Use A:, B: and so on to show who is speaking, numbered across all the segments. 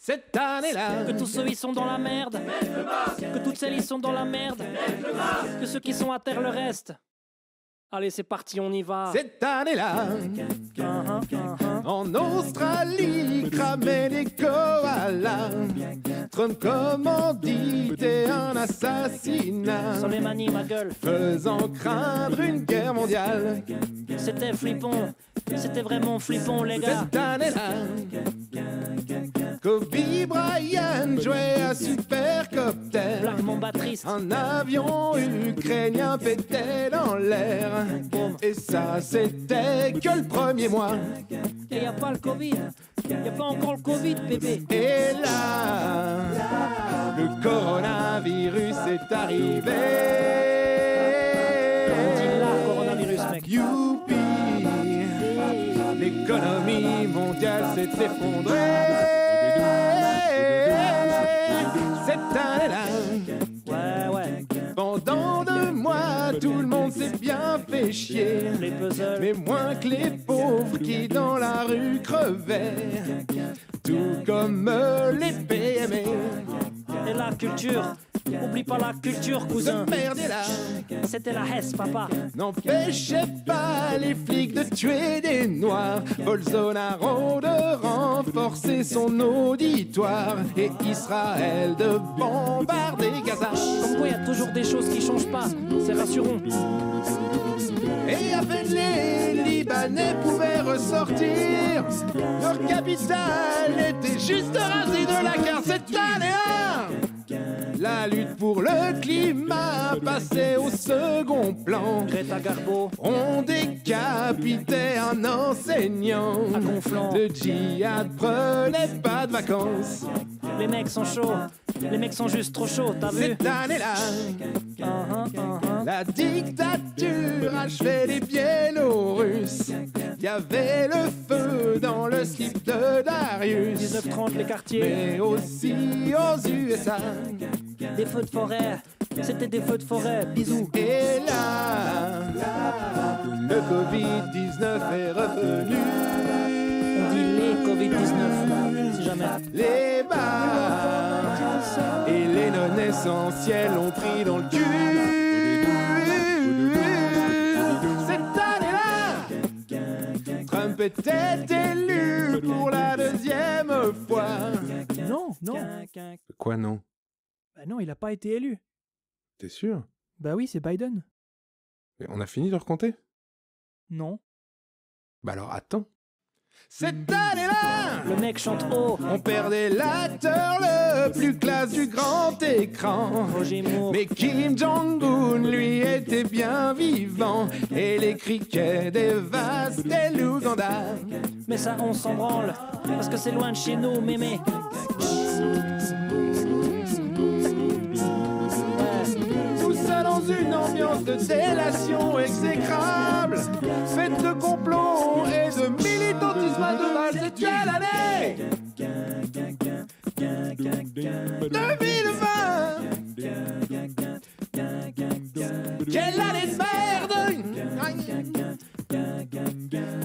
A: Cette année-là,
B: Que tous ceux y sont dans la merde. Que toutes celles y sont dans la merde. Que ceux qui sont à terre le restent. Allez, c'est parti, on y va.
A: cette année-là, en Australie, cramaient les koalas. Trump commanditait un assassinat,
B: Soleimani, ma gueule.
A: faisant craindre une guerre mondiale.
B: C'était flippant. C'était vraiment flippant, les gars.
A: Cette année-là, Kobe Bryant jouait à Supercopter.
B: Black Mamba triste.
A: Un avion ukrainien pétait dans l'air. Et ça, c'était que le premier mois.
B: Et y a pas le Covid. Y a pas encore le Covid, bébé.
A: Et là, le coronavirus est arrivé.
B: Dis-là, coronavirus, mec.
A: Youpi, l'économie mondiale s'est effondrée. Cette année-là,
B: Ouais.
A: pendant 2 mois, tout le monde s'est bien fait chier.
B: Les puzzles.
A: Mais moins que les pauvres qui dans la rue crevaient. Tout comme les PME.
B: Et la culture. Oublie pas la culture, cousin.
A: Ce merdier-là
B: C'était la Hesse, papa.
A: n'empêchait pas les flics de tuer des noirs. Bolsonaro de renforcer son auditoire. Et Israël de bombarder Gaza.
B: Comme quoi, y a toujours des choses qui changent pas. C'est rassurant.
A: Et à peine les Libanais pouvaient ressortir, leur capitale était juste rasée de la carte. Cette année-là, la lutte pour le climat passait au second plan.
B: Greta Garbo.
A: On décapitait un enseignant.
B: À Conflans.
A: Le djihad prenait pas de vacances.
B: Les mecs sont chauds. Les mecs sont juste trop chauds, t'as vu?
A: Cette année-là, la dictature achevait les Biélorusses. Il y avait le feu dans le slip de Darius.
B: 19h30, les quartiers.
A: Mais aussi aux USA.
B: Des feux de forêt. C'était des feux de forêt. Bisous.
A: Et là, le Covid-19 est revenu.
B: On dit les Covid-19. Si jamais.
A: Les bars et les non-essentiels ont pris dans le cul. Cette année-là, Trump était élu pour la 2e fois.
C: Non.
D: Quoi, non?
C: Bah non, il a pas été élu.
D: T'es sûr?
C: Bah oui, c'est Biden.
D: Mais on a fini de recompter?
C: Non.
D: Bah alors attends.
A: Cette année-là,
B: Le mec chante haut.
A: on perdait l'acteur le plus classe du grand écran.
B: Roger Moore.
A: Mais Kim Jong-un, lui, était bien vivant. Et les criquets dévastaient l'Ouganda.
B: Mais ça, on s'en branle. Parce que c'est loin de chez nous, mémé.
A: Tout ça dans une ambiance de délation exécrable. Faites de complot et de militantisme à 2 balles. C'est quelle année 2020. Quelle année de merde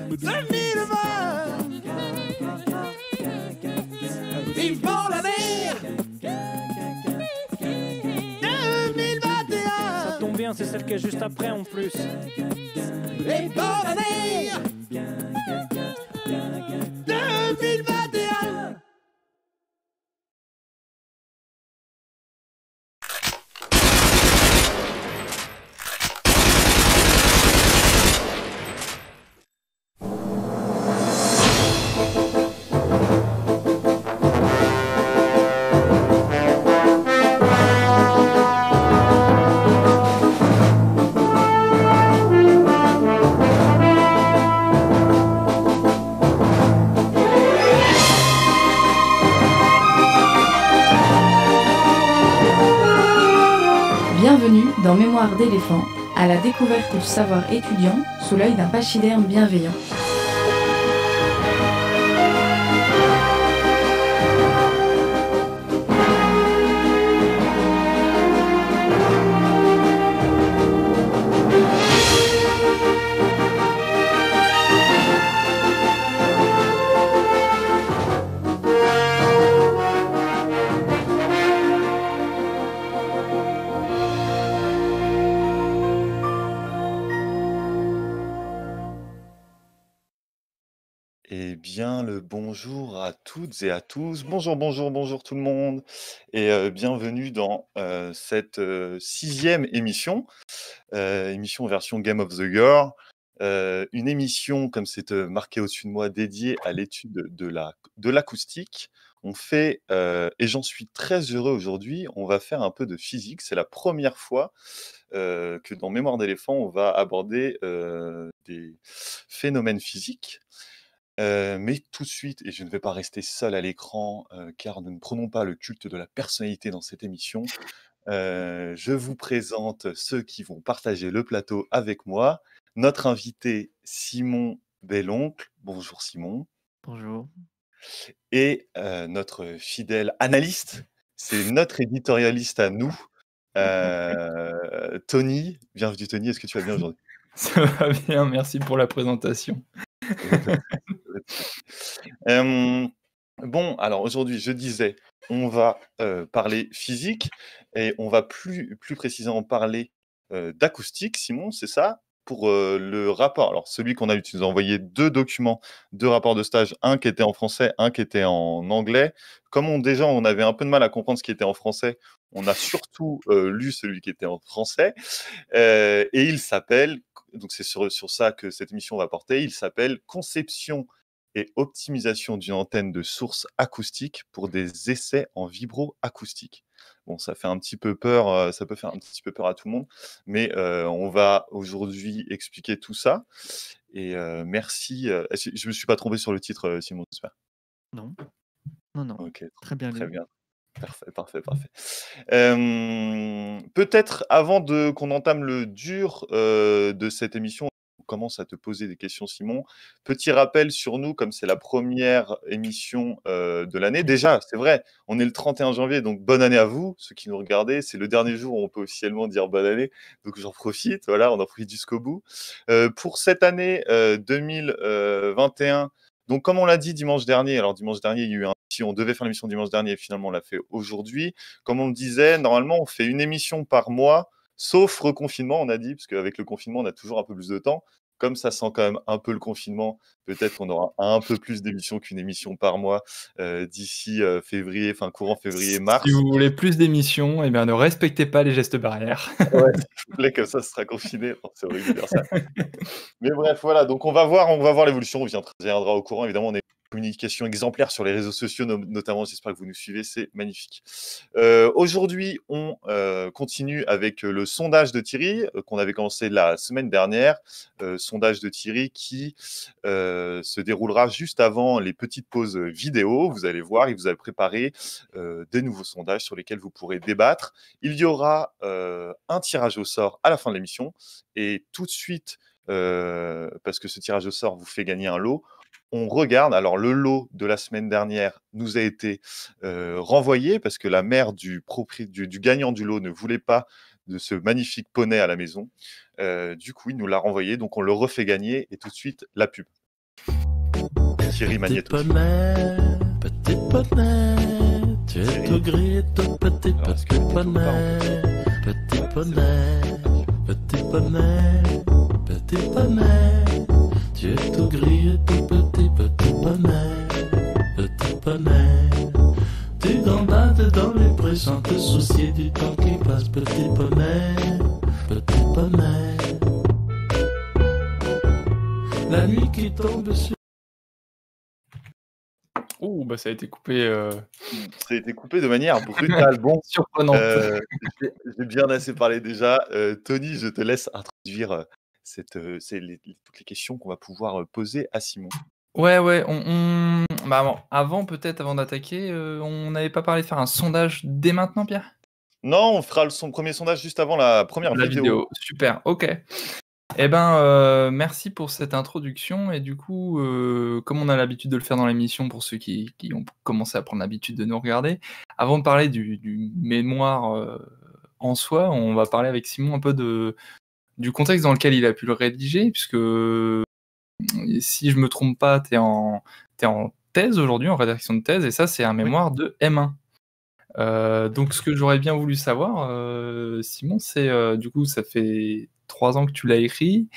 A: 2020. Vivons l'année 2021.
B: Ça tombe bien, c'est celle qui est juste après en plus.
A: Et bonne année 2021.
E: Bienvenue dans Mémoire d'éléphant, à la découverte du savoir étudiant sous l'œil d'un pachyderme bienveillant.
F: Eh bien, le bonjour à toutes et à tous. Bonjour, bonjour, bonjour tout le monde. Et bienvenue dans cette 6e émission, émission version Game of the Year. Une émission, comme c'est marqué au-dessus de moi, dédiée à l'étude de l'acoustique. On fait, et j'en suis très heureux aujourd'hui, on va faire un peu de physique. C'est la première fois que dans Mémoire d'éléphant, on va aborder des phénomènes physiques. Mais tout de suite, et je ne vais pas rester seul à l'écran, car nous ne prenons pas le culte de la personnalité dans cette émission, je vous présente ceux qui vont partager le plateau avec moi. Notre invité Simon Belloncle. Bonjour Simon.
G: Bonjour.
F: Et notre fidèle analyste, c'est notre éditorialiste à nous, Tony. Bienvenue Tony, est-ce que tu vas bien aujourd'hui?
G: Ça va bien, merci pour la présentation.
F: Bon, alors aujourd'hui, je disais, on va parler physique et on va plus précisément parler d'acoustique, Simon, c'est ça? Pour le rapport, alors celui qu'on a eu, tu nous as envoyé 2 documents, 2 rapports de stage, un qui était en français, un qui était en anglais. Comme on avait un peu de mal à comprendre ce qui était en français, on a surtout lu celui qui était en français. Et il s'appelle, donc c'est sur ça que cette émission va porter, il s'appelle « Conception et optimisation d'une antenne de source acoustique pour des essais en vibro-acoustique ». Bon, ça fait un petit peu peur, ça peut faire un petit peu peur à tout le monde, mais on va aujourd'hui expliquer tout ça. Et merci. Je ne me suis pas trompé sur le titre, Simon, j'espère.
G: Non, non, non.
F: Ok,
G: Très bien
F: très
G: lu.
F: bien. Parfait. Peut-être avant qu'on entame le dur de cette émission, on commence à te poser des questions, Simon. Petit rappel sur nous, comme c'est la première émission de l'année. Déjà, c'est vrai, on est le 31 janvier, donc bonne année à vous, ceux qui nous regardez. C'est le dernier jour où on peut officiellement dire bonne année, donc j'en profite. Voilà, on en profite jusqu'au bout. Pour cette année 2021, donc comme on l'a dit dimanche dernier, alors dimanche dernier, il y a eu on devait faire l'émission dimanche dernier, et finalement on l'a fait aujourd'hui. Comme on le disait, normalement on fait une émission par mois, sauf reconfinement, on a dit, parce qu'avec le confinement on a toujours un peu plus de temps. Comme ça sent quand même un peu le confinement, peut-être qu'on aura un peu plus d'émissions qu'une émission par mois d'ici février, enfin courant février-mars.
G: Si vous voulez plus d'émissions, eh bien, ne respectez pas les gestes barrières.
F: Ouais, s'il vous plaît, comme ça ce sera confiné. Enfin, c'est horrible de dire ça. Mais bref, voilà, donc on va voir l'évolution, on viendra au courant. Évidemment, on est communication exemplaire sur les réseaux sociaux, notamment, j'espère que vous nous suivez, c'est magnifique. Aujourd'hui, on continue avec le sondage de Thierry, qu'on avait commencé la semaine dernière, sondage de Thierry qui se déroulera juste avant les petites pauses vidéo. Vous allez voir, il vous a préparé des nouveaux sondages sur lesquels vous pourrez débattre. Il y aura un tirage au sort à la fin de l'émission, et tout de suite, parce que ce tirage au sort vous fait gagner un lot, on regarde, alors le lot de la semaine dernière nous a été renvoyé parce que la mère du gagnant du lot ne voulait pas de ce magnifique poney à la maison. Du coup, il nous l'a renvoyé, donc on le refait gagner, et tout de suite, la pub. Thierry Magnéto.
H: Petit poney, tu es tout gris et tout petit parce que poney, petit poney, petit poney, petit poney. Tu es tout gris et tout petit, petit poney. Tu gambades dans les prés sans te soucier du temps qui passe, petit poney. La nuit qui tombe sur...
G: Oh, bah ça a été coupé.
F: Ça a été coupé de manière brutale. Bon,
G: surprenante.
F: J'ai bien assez parlé déjà. Tony, je te laisse introduire toutes les questions qu'on va pouvoir poser à Simon.
G: Ouais, bah, bon, avant d'attaquer, on n'avait pas parlé de faire un sondage dès maintenant, Pierre?
F: Non, on fera son premier sondage juste avant la première vidéo.
G: Super, ok. Eh ben, merci pour cette introduction. Et du coup, comme on a l'habitude de le faire dans l'émission, pour ceux qui ont commencé à prendre l'habitude de nous regarder, avant de parler du mémoire en soi, on va parler avec Simon un peu du contexte dans lequel il a pu le rédiger, puisque si je me trompe pas, t'es en thèse aujourd'hui, en rédaction de thèse, et ça, c'est un mémoire de M1. Donc, ce que j'aurais bien voulu savoir, Simon, c'est du coup, ça fait 3 ans que tu l'as écrit.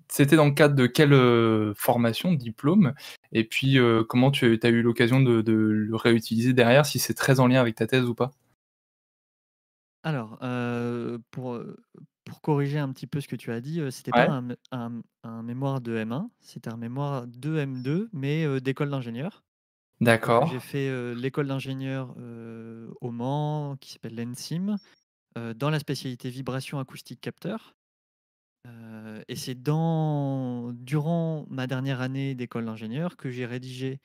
G: C'était dans le cadre de quelle formation, diplôme? Et puis, comment tu as eu l'occasion de le réutiliser derrière, si c'est très en lien avec ta thèse ou pas?
I: Alors, pour corriger un petit peu ce que tu as dit, c'était pas
G: Ouais,
I: un mémoire de M1, c'était un mémoire de M2, mais d'école d'ingénieur. Donc j'ai
G: d'accord.
I: fait, l'école d'ingénieur, au Mans, qui s'appelle l'ENSIM, dans la spécialité vibration acoustique capteur. Et c'est durant ma dernière année d'école d'ingénieur que j'ai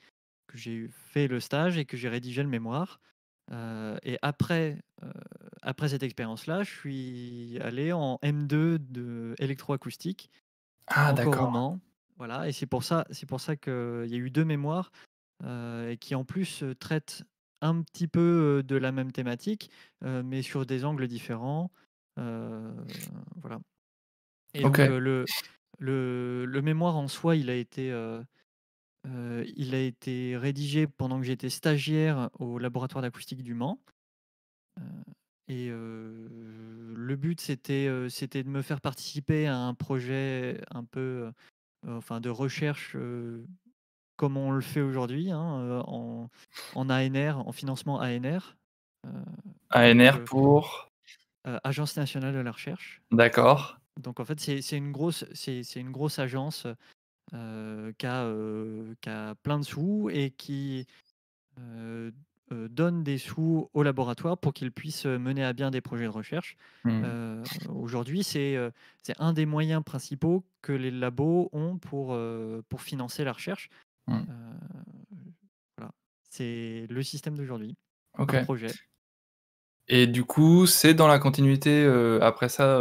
I: fait le stage et que j'ai rédigé le mémoire. Et après cette expérience-là, je suis allé en M2 de électroacoustique,
G: Ah
I: encore au
G: d'accord.
I: Mans. Voilà, et c'est pour ça qu'il y a eu 2 mémoires, et qui en plus, traitent un petit peu, de la même thématique, mais sur des angles différents. Heu, voilà. Et donc,
G: OK.
I: le mémoire en soi, il a été rédigé pendant que j'étais stagiaire au laboratoire d'acoustique du Mans. Heu et le but, c'était de me faire participer à un projet un peu, enfin de recherche, comme on le fait aujourd'hui, hein, en ANR, en financement ANR. Heu, donc
G: ANR pour?
I: Agence nationale de la recherche.
G: D'accord.
I: Donc en fait, c'est une grosse agence, qui a plein de sous et qui, heu donne des sous aux laboratoires pour qu'ils puissent, mener à bien des projets de recherche.
G: Mmh.
I: Aujourd'hui, c'est un des moyens principaux que les labos ont pour financer la recherche.
G: Mmh.
I: Heu, voilà, c'est le système d'aujourd'hui, par
G: OK.
I: projet.
G: Et du coup, c'est dans la continuité, après ça,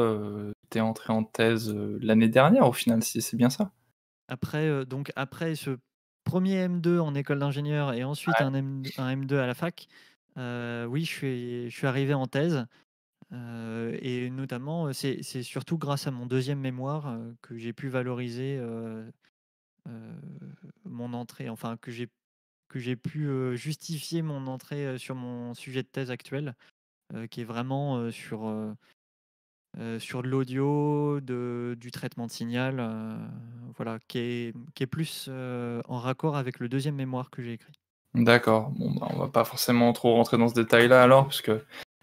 G: tu es entré en thèse, l'année dernière au final, si c'est bien ça?
I: Après ce premier M2 en école d'ingénieur et ensuite un M2 à la fac, oui, je suis arrivé en thèse. Et notamment, c'est surtout grâce à mon deuxième mémoire, que j'ai pu valoriser, heu, mon entrée, enfin que j'ai pu, justifier mon entrée, sur mon sujet de thèse actuel, qui est vraiment, sur de l'audio, du traitement de signal, voilà, qui est plus, en raccord avec le deuxième mémoire que j'ai écrit.
G: D'accord. Bon, bah, on va pas forcément trop rentrer dans ce détail-là alors, puisque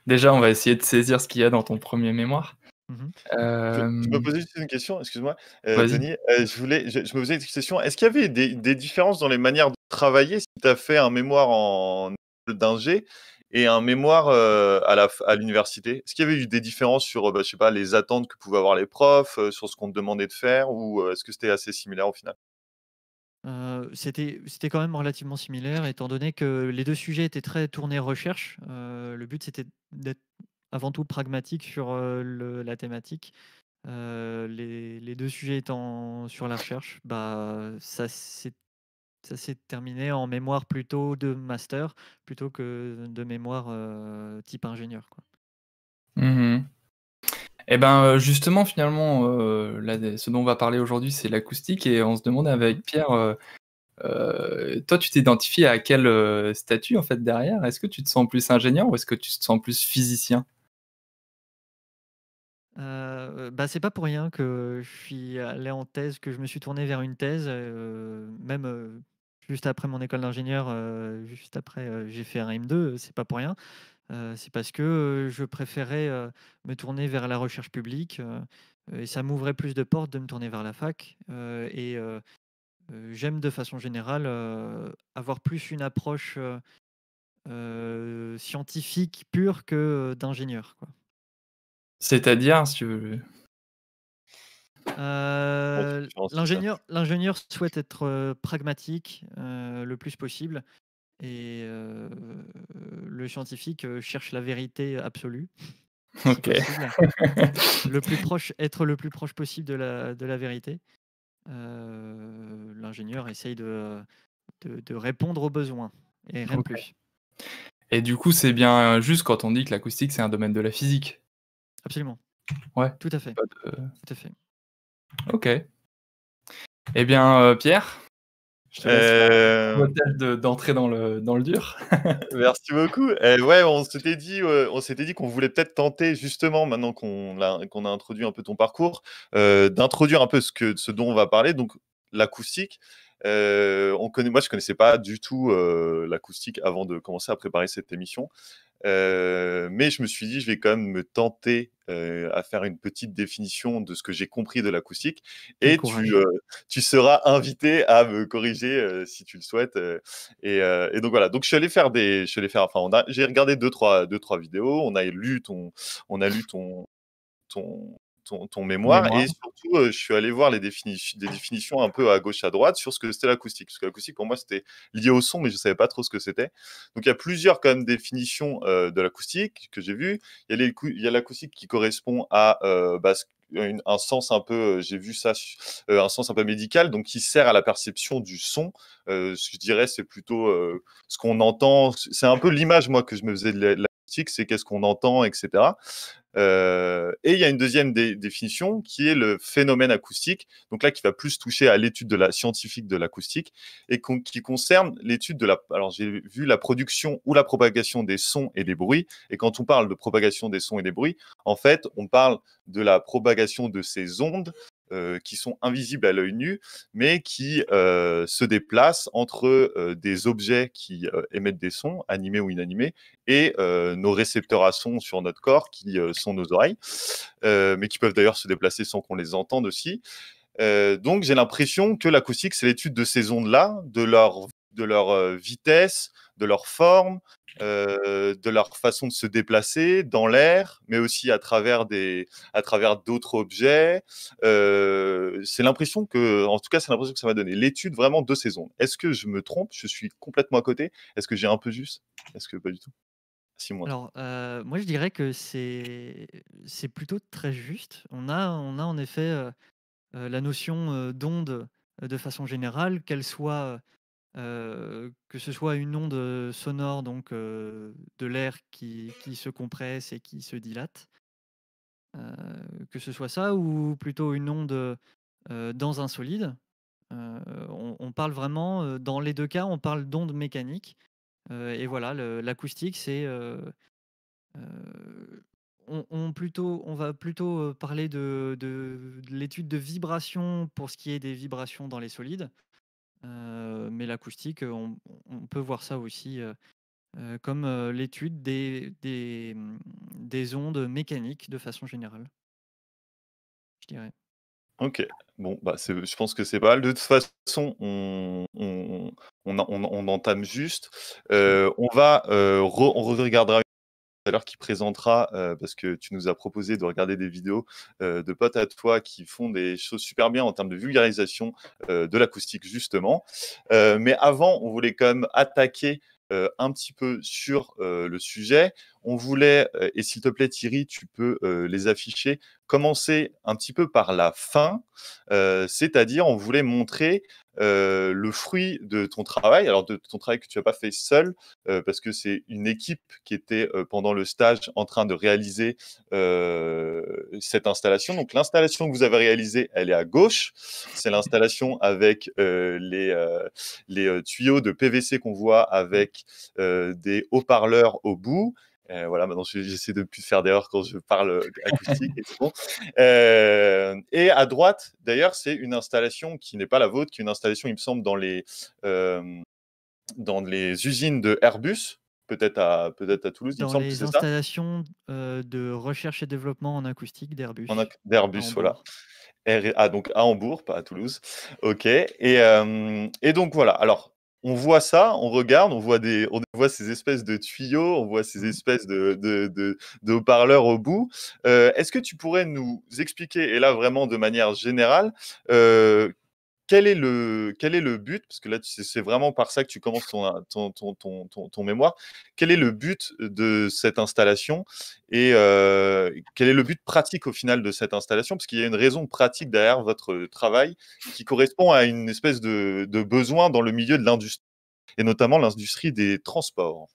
G: déjà, on va essayer de saisir ce qu'il y a dans ton premier mémoire.
I: Mmh.
F: Je me
G: Hem,
F: posais juste une question, excuse-moi,
G: Vas-y.
F: Denis. Je me posais une question. Est-ce qu'il y avait des différences dans les manières de travailler si tu as fait un mémoire en école d'ingé et un mémoire à l'université? Est-ce qu'il y avait eu des différences sur, bah, je sais pas, les attentes que pouvaient avoir les profs, sur ce qu'on te demandait de faire, ou est-ce que c'était assez similaire au final?
I: C'était quand même relativement similaire étant donné que les 2 sujets étaient très tournés recherche. Le but, c'était d'être avant tout pragmatique sur, la thématique. Les 2 sujets étant sur la recherche, bah, ça s'est terminé en mémoire plutôt de master, plutôt que de mémoire, type ingénieur, quoi.
G: Mmh. Et ben, justement, finalement, là, ce dont on va parler aujourd'hui, c'est l'acoustique et on se demande
I: Mmh.
G: avec Pierre, toi, tu t'identifies à quel, statut, en fait, derrière? Est-ce que tu te sens plus ingénieur ou est-ce que tu te sens plus physicien?
I: Bah, c'est pas pour rien que je suis allé en thèse, que je me suis tourné vers une thèse, même, juste après mon école d'ingénieur, juste après, j'ai fait un M2, c'est pas pour rien. C'est parce que, je préférais, me tourner vers la recherche publique, et ça m'ouvrait plus de portes de me tourner vers la fac, j'aime de façon générale, avoir plus une approche, scientifique pure que, d'ingénieur, quoi.
G: C'est-à-dire, si tu veux?
F: Comment tu différencies ça?
I: L'ingénieur souhaite être, pragmatique, le plus possible, et le scientifique, cherche la vérité absolue, si
G: OK.
I: possible. Être le plus proche possible de la vérité. L'ingénieur essaye de répondre aux besoins et rien de
G: OK.
I: plus.
G: Et du coup, c'est bien juste quand on dit que l'acoustique, c'est un domaine de la physique?
I: Absolument,
G: Ouais,
I: tout à fait,
G: pas de
I: tout à fait.
G: OK. Eh bien, Pierre, Je te laisse faire
F: Euh,
G: le test d'entrer dans le dur.
F: Merci beaucoup. Ouais, on s'était dit qu'on voulait peut-être tenter justement, maintenant qu'on a introduit un peu ton parcours, d'introduire un peu ce dont on va parler, donc l'acoustique. Moi, je connaissais pas du tout l'acoustique avant de commencer à préparer cette émission. Mais je me suis dit, je vais quand même me tenter à faire une petite définition de ce que j'ai compris de l'acoustique.
I: Quel
F: Et
I: courage.
F: tu seras invité à me corriger si tu le souhaites. Et donc voilà. Donc j'ai regardé deux, trois vidéos. On a lu ton mémoire
G: Mémoire.
F: et surtout, je suis allé voir des définitions un peu à gauche, à droite sur ce que c'était l'acoustique. Parce que l'acoustique, pour moi, c'était lié au son, mais je ne savais pas trop ce que c'était. Donc, il y a plusieurs quand même définitions de l'acoustique que j'ai vues. Il y a l'acoustique qui correspond à un sens un peu, j'ai vu ça, un sens un peu médical, donc qui sert à la perception du son. Ce que je dirais, c'est plutôt ce qu'on entend. C'est un peu l'image, moi, que je me faisais de l'acoustique, c'est qu'est-ce qu'on entend, etc. Et il y a une deuxième définition qui est le phénomène acoustique, donc là qui va plus toucher à l'étude scientifique de l'acoustique et qui concerne l'étude alors j'ai vu la production ou la propagation des sons et des bruits, et quand on parle de propagation des sons et des bruits, en fait on parle de la propagation de ces ondes qui sont invisibles à l'œil nu, mais qui se déplacent entre des objets qui émettent des sons, animés ou inanimés, et nos récepteurs à son sur notre corps, qui sont nos oreilles, mais qui peuvent d'ailleurs se déplacer sans qu'on les entende aussi. Donc j'ai l'impression que l'acoustique, c'est l'étude de ces ondes-là, de leur vitesse, de leur forme, de leur façon de se déplacer dans l'air, mais aussi à travers d'autres objets. C'est l'impression que ça m'a donné, l'étude vraiment de ces ondes. Est-ce que je me trompe? Je suis complètement à côté? Est-ce que j'ai un peu juste? Est-ce que pas du tout? Si, moi.
I: Alors, moi, je dirais que c'est plutôt très juste. On a en effet, la notion, d'onde, de façon générale, qu'elle soit, que ce soit une onde, sonore, donc de l'air qui se compresse et qui se dilate, que ce soit ça ou plutôt une onde, dans un solide. On parle vraiment, dans les 2 cas, on parle d'ondes mécaniques, et voilà, l'acoustique, c'est, on va plutôt, parler de l'étude de vibrations pour ce qui est des vibrations dans les solides. Mais l'acoustique, on peut voir ça aussi, comme, l'étude des ondes mécaniques de façon générale, je dirais.
F: Ok, bon, je pense que c'est pas mal. De toute façon, on entame juste. On regardera tout à l'heure qui présentera, parce que tu nous as proposé de regarder des vidéos de potes à toi qui font des choses super bien en termes de vulgarisation de l'acoustique, justement. Mais avant, on voulait quand même attaquer un petit peu sur le sujet. On voulait, et s'il te plaît Thierry, tu peux les afficher, commencer un petit peu par la fin, c'est-à-dire on voulait montrer le fruit de ton travail, alors de ton travail que tu n'as pas fait seul, parce que c'est une équipe qui était pendant le stage en train de réaliser cette installation. Donc l'installation que vous avez réalisée, elle est à gauche. C'est l'installation avec les tuyaux de PVC qu'on voit avec des haut-parleurs au bout. Voilà, maintenant j'essaie de ne plus faire d'erreur quand je parle acoustique et c'est bon. Et à droite, d'ailleurs, c'est une installation qui n'est pas la vôtre, qui est une installation, il me semble, dans les usines de Airbus, peut-être à Toulouse, il me
I: Dans
F: semble que
I: les
F: c'est ça.
I: installations, de recherche et développement en acoustique d'Airbus, à
F: D'Airbus, voilà.
I: Hambourg.
F: Donc à Hambourg, pas à Toulouse. Ok. Et donc voilà. Alors, on voit ça, on regarde, on voit ces espèces de tuyaux, on voit ces espèces de haut-parleurs au bout. Est-ce que tu pourrais nous expliquer, et là vraiment de manière générale, quel est le but, parce que là c'est vraiment par ça que tu commences ton mémoire, quel est le but de cette installation et quel est le but pratique au final de cette installation, parce qu'il y a une raison pratique derrière votre travail qui correspond à une espèce de besoin dans le milieu de l'industrie, et notamment l'industrie des transports.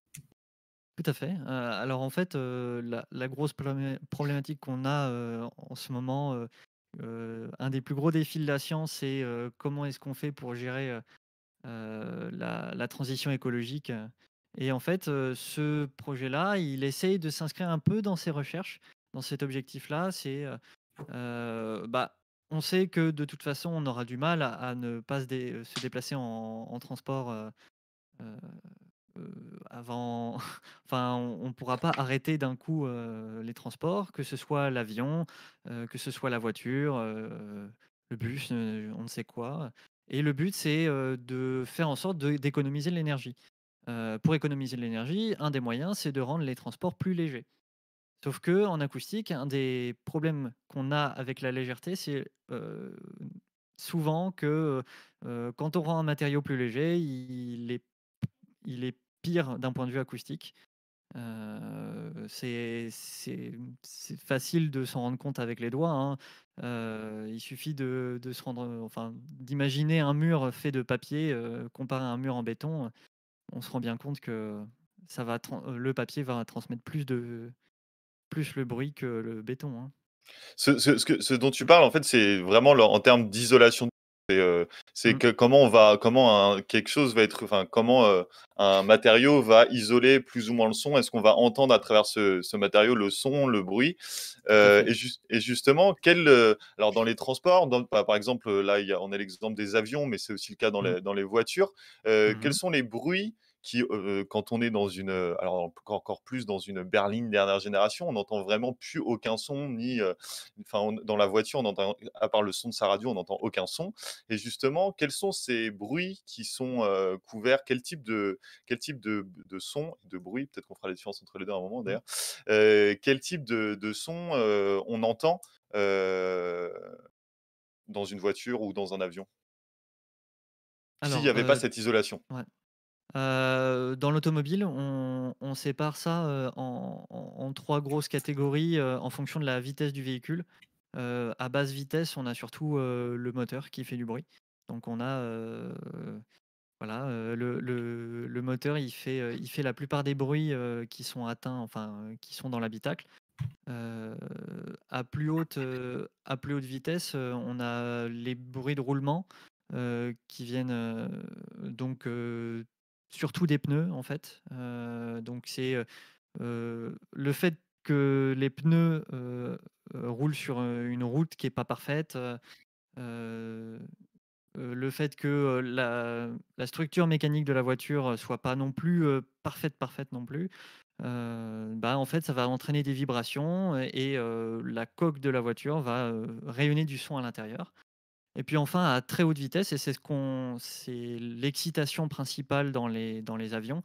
I: Tout à fait. Alors en fait, la grosse problématique qu'on a, en ce moment, un des plus gros défis de la science, c'est, comment est-ce qu'on fait pour gérer, la transition écologique. Et en fait, ce projet-là, il essaye de s'inscrire un peu dans ses recherches, dans cet objectif-là. Bah, on sait que de toute façon, on aura du mal à ne pas se déplacer en transport euh, avant. Enfin, on ne pourra pas arrêter d'un coup les transports, que ce soit l'avion, que ce soit la voiture, le bus, on ne sait quoi. Et le but, c'est de faire en sorte d'économiser de l'énergie. Pour économiser de l'énergie, un des moyens, c'est de rendre les transports plus légers. Sauf que en acoustique, un des problèmes qu'on a avec la légèreté, c'est souvent que quand on rend un matériau plus léger, il est pire d'un point de vue acoustique. C'est facile de s'en rendre compte avec les doigts, hein. Il suffit de se rendre, enfin, d'imaginer un mur fait de papier comparé à un mur en béton. On se rend bien compte que le papier va transmettre plus le bruit que le béton, hein.
F: Ce dont tu parles, en fait, c'est vraiment en termes d'isolation. C'est
I: Mm.
F: que quelque chose va être, enfin, comment un matériau va isoler plus ou moins le son. Est-ce qu'on va entendre à travers ce matériau le son, le bruit
I: Tout à fait.
F: et justement, alors dans les transports, par exemple, là, on a l'exemple des avions, mais c'est aussi le cas
I: Mm.
F: dans les voitures. Quels
I: Mhm.
F: sont les bruits qui, quand on est alors encore plus dans une berline dernière génération, on n'entend vraiment plus aucun son, dans la voiture, on entend, à part le son de sa radio, on n'entend aucun son. Et justement, quels sont ces bruits qui sont couverts? Quel type de son, de bruit, peut-être qu'on fera la différence entre les deux à un moment
I: Mm.
F: d'ailleurs, quel type de son on entend euh, dans une voiture ou dans un avion, s'il n'y
I: Alors,
F: avait pas cette isolation?
I: ouais. Dans l'automobile, on sépare ça en trois grosses catégories en fonction de la vitesse du véhicule. À basse vitesse, on a surtout le moteur qui fait du bruit. Donc on a voilà, le moteur, il fait la plupart des bruits qui sont atteints, enfin qui sont dans l'habitacle. Euh, à plus haute vitesse, on a les bruits de roulement qui viennent donc surtout des pneus en fait. Donc c'est le fait que les pneus roulent sur une route qui est pas parfaite, euh, le fait que la structure mécanique de la voiture soit pas non plus parfaite non plus. Bah, en fait, ça va entraîner des vibrations et la coque de la voiture va rayonner du son à l'intérieur. Et puis enfin, à très haute vitesse, et c'est l'excitation principale dans les avions,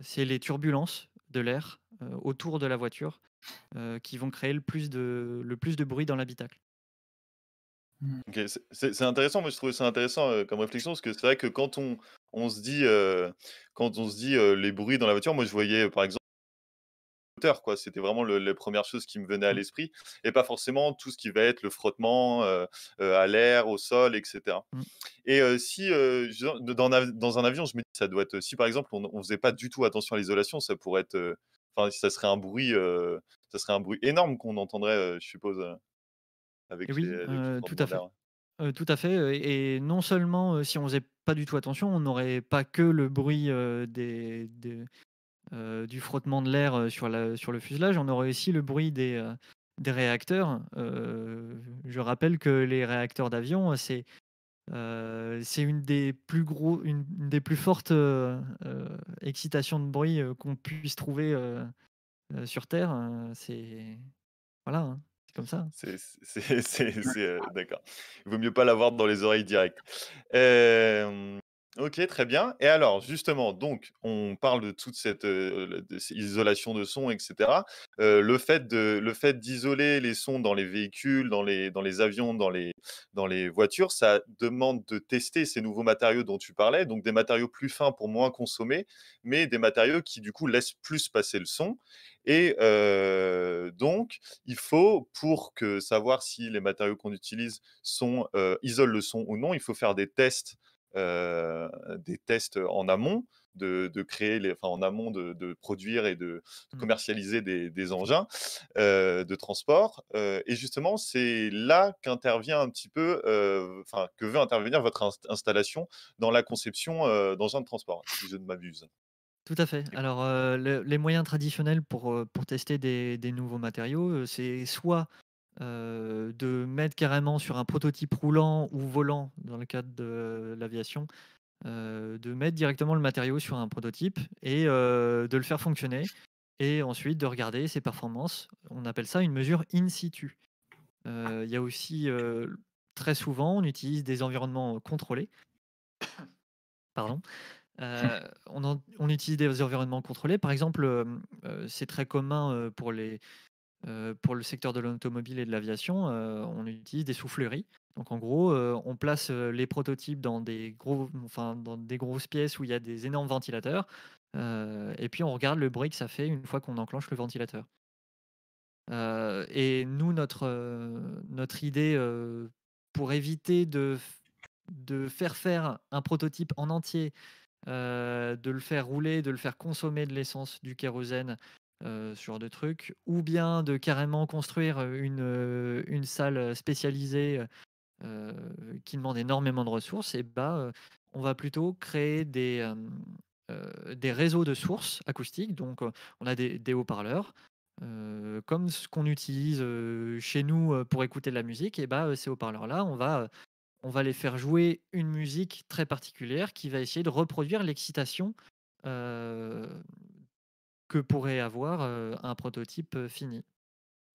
I: c'est les turbulences de l'air autour de la voiture qui vont créer le plus de bruit dans l'habitacle.
F: Ok, c'est intéressant. Moi, je trouvais ça intéressant comme réflexion parce que c'est vrai que on se dit, les bruits dans la voiture, moi, je voyais par exemple moteur, quoi. C'était vraiment les premières choses qui me venaient à
I: Mm.
F: l'esprit et pas forcément tout ce qui va être le frottement à l'air, au sol, etc.
I: Mm.
F: Et si dans un avion, je me dis, ça doit être, si par exemple, on faisait pas du tout attention à l'isolation, ça pourrait être, enfin, ça serait un bruit énorme qu'on entendrait, je suppose,
I: Et
F: avec
I: oui,
F: les
I: tout à
F: changements
I: fait.
F: d'air.
I: Tout à fait, et non seulement, si on faisait pas du tout attention, on n'aurait pas que le bruit, du frottement de l'air, sur le fuselage, on aurait aussi le bruit des réacteurs. Je rappelle que les réacteurs d'avion, c'est une des plus fortes, excitations de bruit, qu'on puisse trouver, sur terre, c'est voilà, hein, c'est comme ça.
F: D'accord. Il vaut mieux pas l'avoir dans les oreilles directes. OK, très bien. Et alors justement, donc on parle de toute cette, isolation de son et cetera. Le fait d'isoler les sons dans les véhicules, dans les avions, dans les voitures, ça demande de tester ces nouveaux matériaux dont tu parlais, donc des matériaux plus fins pour moins consommer, mais des matériaux qui du coup laissent plus passer le son et donc il faut, pour savoir si les matériaux qu'on utilise isolent le son ou non, il faut faire des tests en amont. de créer, en amont de produire et de
I: Mmh.
F: commercialiser des engins de transport. Et justement, c'est là qu'intervient un petit peu, que veut intervenir votre installation dans la conception d'engins de transport, si je ne m'abuse.
I: Tout à fait. Alors, les moyens traditionnels pour tester des nouveaux matériaux, c'est soit, de mettre carrément sur un prototype roulant ou volant dans le cadre de l'aviation, de mettre directement le matériau sur un prototype et de le faire fonctionner et ensuite de regarder ses performances. On appelle ça une mesure in situ. Il y a aussi, très souvent, on utilise des environnements contrôlés. Pardon. On utilise des environnements contrôlés. Par exemple, c'est très commun, pour le secteur de l'automobile et de l'aviation, on utilise des souffleries. Donc en gros, on place, les prototypes dans des grosses pièces où il y a des énormes ventilateurs, et puis on regarde le bruit que ça fait une fois qu'on enclenche le ventilateur. Et nous, notre idée, pour éviter de faire un prototype en entier, de le faire rouler, de le faire consommer de l'essence, du kérosène, ce genre de trucs, ou bien de carrément construire, une salle spécialisée, heu, qui demande énormément de ressources et bah, on va plutôt créer des réseaux de sources acoustiques. Donc, on a des haut-parleurs, comme ce qu'on utilise, chez nous, pour écouter de la musique et bah, ces haut-parleurs-là, on va les faire jouer une musique très particulière qui va essayer de reproduire l'excitation, heu, que pourrait avoir, un prototype, fini,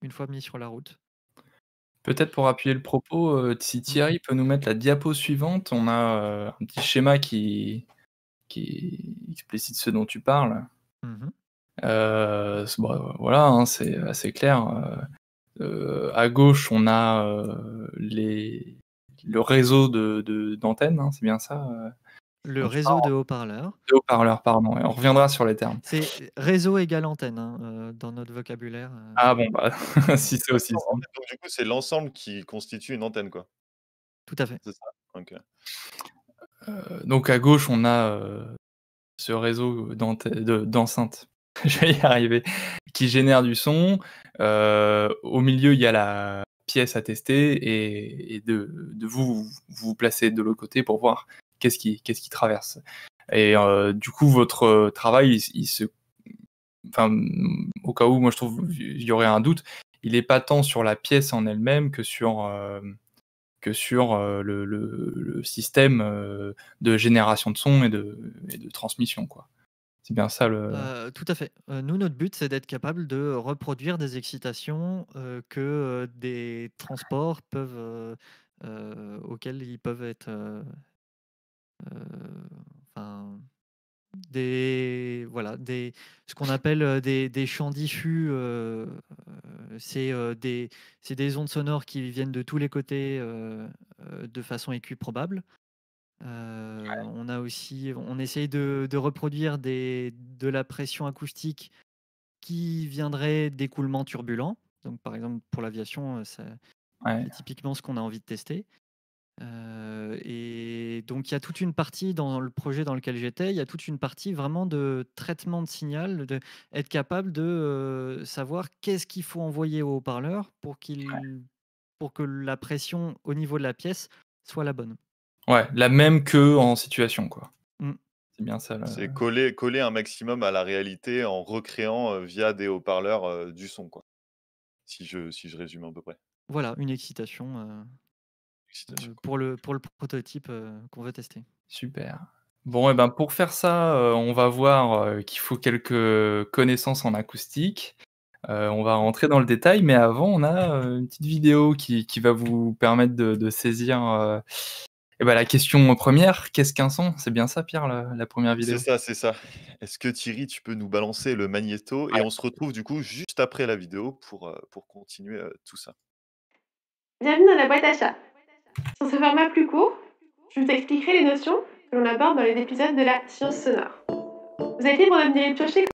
I: une fois mis sur la route.
G: Peut-être pour appuyer le propos, si
I: Mmh.
G: Thierry peut nous mettre la diapo suivante, on a, un petit schéma qui explicite ce dont tu parles.
I: Mmh.
G: Voilà, hein, c'est assez clair, à gauche, on a, le réseau d'antennes, hein, c'est bien ça,
I: Le
G: dont tu parles?
I: réseau de haut-parleurs,
G: De haut-parleurs, pardon, et on reviendra sur les termes.
I: c'est réseau égale antenne, hein, dans notre vocabulaire,
G: Ah bon, bah, si c'est aussi
F: En
G: simple.
F: fait, donc du coup, c'est l'ensemble qui constitue une antenne, quoi?
I: tout à fait.
F: C'est ça? OK.
G: Donc à gauche, on a, ce réseau d'enceintes, je vais y arriver, qui génère du son. Au milieu, il y a la pièce à tester et de vous placez de l'autre côté pour voir qu'est-ce qui traverse. Et du coup, votre travail, au cas où moi je trouve il y aurait un doute, il est pas tant sur la pièce en elle-même que sur le système, de génération de son et de transmission, quoi. C'est bien ça le
I: Tout à fait. Nous, notre but, c'est d'être capable de reproduire des excitations, des transports auxquels ils peuvent être, heu, enfin, ce qu'on appelle, des champs diffus, c'est des ondes sonores qui viennent de tous les côtés, de façon équiprobable. On essaye de reproduire de la pression acoustique qui viendrait d'écoulements turbulents. Donc, par exemple, pour l'aviation,
G: ouais.
I: c'est typiquement ce qu'on a envie de tester. Et donc, il y a toute une partie dans le projet dans lequel j'étais, il y a toute une partie vraiment de traitement de signal, de être capable de savoir qu'est-ce qu'il faut envoyer au haut-parleur pour que la pression au niveau de la pièce soit la bonne.
G: Ouais, la même qu'en situation, quoi.
I: Mm.
G: C'est bien ça le
F: C'est coller un maximum à la réalité en recréant, via des haut-parleurs, du son, quoi. Si je résume à peu près.
I: Voilà, une excitation
F: Excitation, quoi.
I: pour le prototype qu'on veut tester.
G: super. Bon et ben, pour faire ça, on va voir, qu'il faut quelques connaissances en acoustique. On va rentrer dans le détail, mais avant, on a, une petite vidéo qui va vous permettre de saisir, la question première, qu'est-ce qu'un son? C'est bien ça, Pierre, la première
F: C'est
G: vidéo?
F: ça, c'est ça. Est-ce que Thierry, tu peux nous balancer le magnéto? Et
G: Ouais.
F: on se retrouve du coup juste après la vidéo pour continuer, tout ça.
J: Bienvenue dans la boîte à chat. Sur ce format plus court, je vous expliquerai les notions que l'on aborde dans les épisodes de la science sonore. Vous êtes libre de venir y piocher.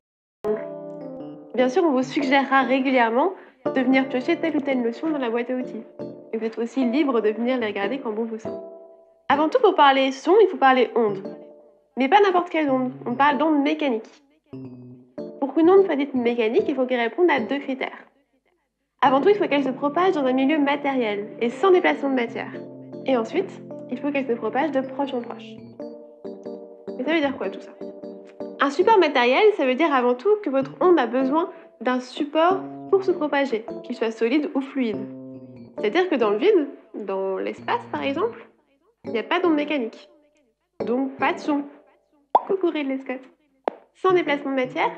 J: Bien sûr, on vous suggérera régulièrement de venir piocher telle ou telle notion dans la boîte à outils. Et vous êtes aussi libre de venir les regarder quand bon vous semble. Avant tout, pour parler son, il faut parler onde. Mais pas n'importe quelle onde, on parle d'onde mécanique. Pour qu'une onde soit dite mécanique, il faut qu'elle réponde à 2 critères. Avant tout, il faut qu'elle se propage dans un milieu matériel et sans déplacement de matière. Et ensuite, il faut qu'elle se propage de proche en proche. Mais ça veut dire quoi tout ça? Un support matériel, ça veut dire avant tout que votre onde a besoin d'un support pour se propager, qu'il soit solide ou fluide. C'est-à-dire que dans le vide, dans l'espace par exemple, il n'y a pas d'onde mécanique. Donc pas de son. Coucou Ridley Scott. Sans déplacement de matière,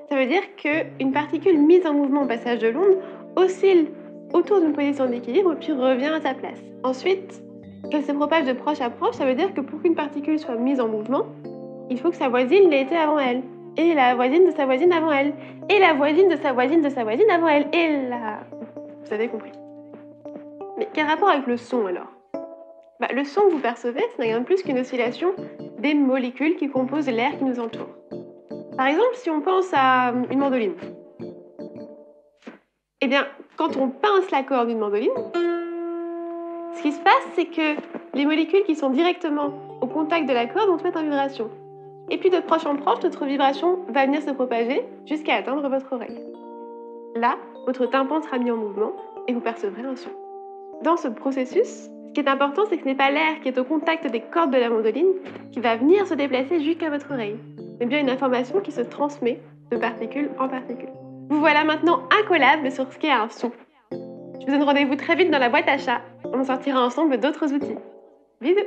J: ça veut dire qu'une particule mise en mouvement au passage de l'onde oscille autour d'une position d'équilibre puis revient à sa place. Ensuite, qu'elle se propage de proche à proche, ça veut dire que pour qu'une particule soit mise en mouvement, il faut que sa voisine l'ait été avant elle, et la voisine de sa voisine avant elle, et la voisine de sa voisine de sa voisine avant elle, et la... Vous avez compris. Mais quel rapport avec le son alors? Le son que vous percevez, ce n'est rien de plus qu'une oscillation des molécules qui composent l'air qui nous entoure. Par exemple, si on pense à une mandoline, eh bien, quand on pince la corde d'une mandoline, ce qui se passe, c'est que les molécules qui sont directement au contact de la corde vont se mettre en vibration. Et puis de proche en proche, notre vibration va venir se propager jusqu'à atteindre votre oreille. Là, votre tympan sera mis en mouvement et vous percevrez un son. Dans ce processus, ce qui est important, c'est que ce n'est pas l'air qui est au contact des cordes de la mandoline qui va venir se déplacer jusqu'à votre oreille, mais bien une information qui se transmet de particule en particule. Vous voilà maintenant incollable sur ce qu'est un son. Je vous donne rendez-vous très vite dans la boîte à chat. On sortira ensemble d'autres outils. Bisous!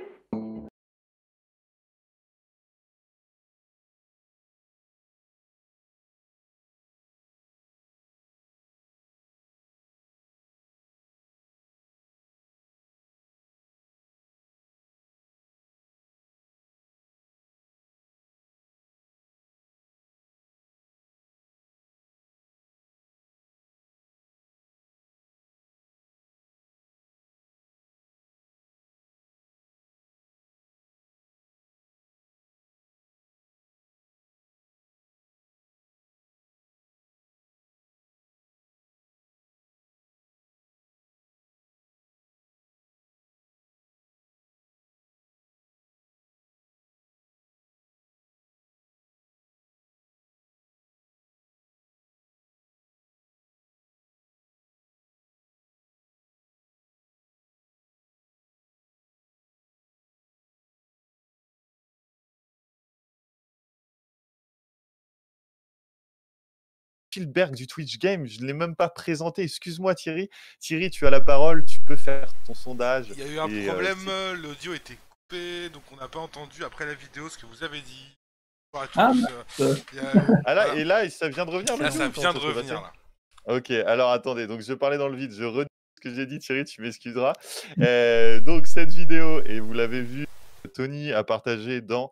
F: Spielberg du Twitch Game, je ne l'ai même pas présenté. Excuse-moi Thierry. Thierry, tu as la parole, tu peux faire ton sondage.
K: Il y a eu un problème, l'audio était coupé, donc on n'a pas entendu après la vidéo ce que vous avez dit.
F: Et là, ça vient de revenir.
K: Là, ça vient de revenir. Là.
F: Ok, alors attendez, donc je parlais dans le vide, je redis ce que j'ai dit, Thierry, tu m'excuseras. Donc cette vidéo, et vous l'avez vu, Tony a partagé dans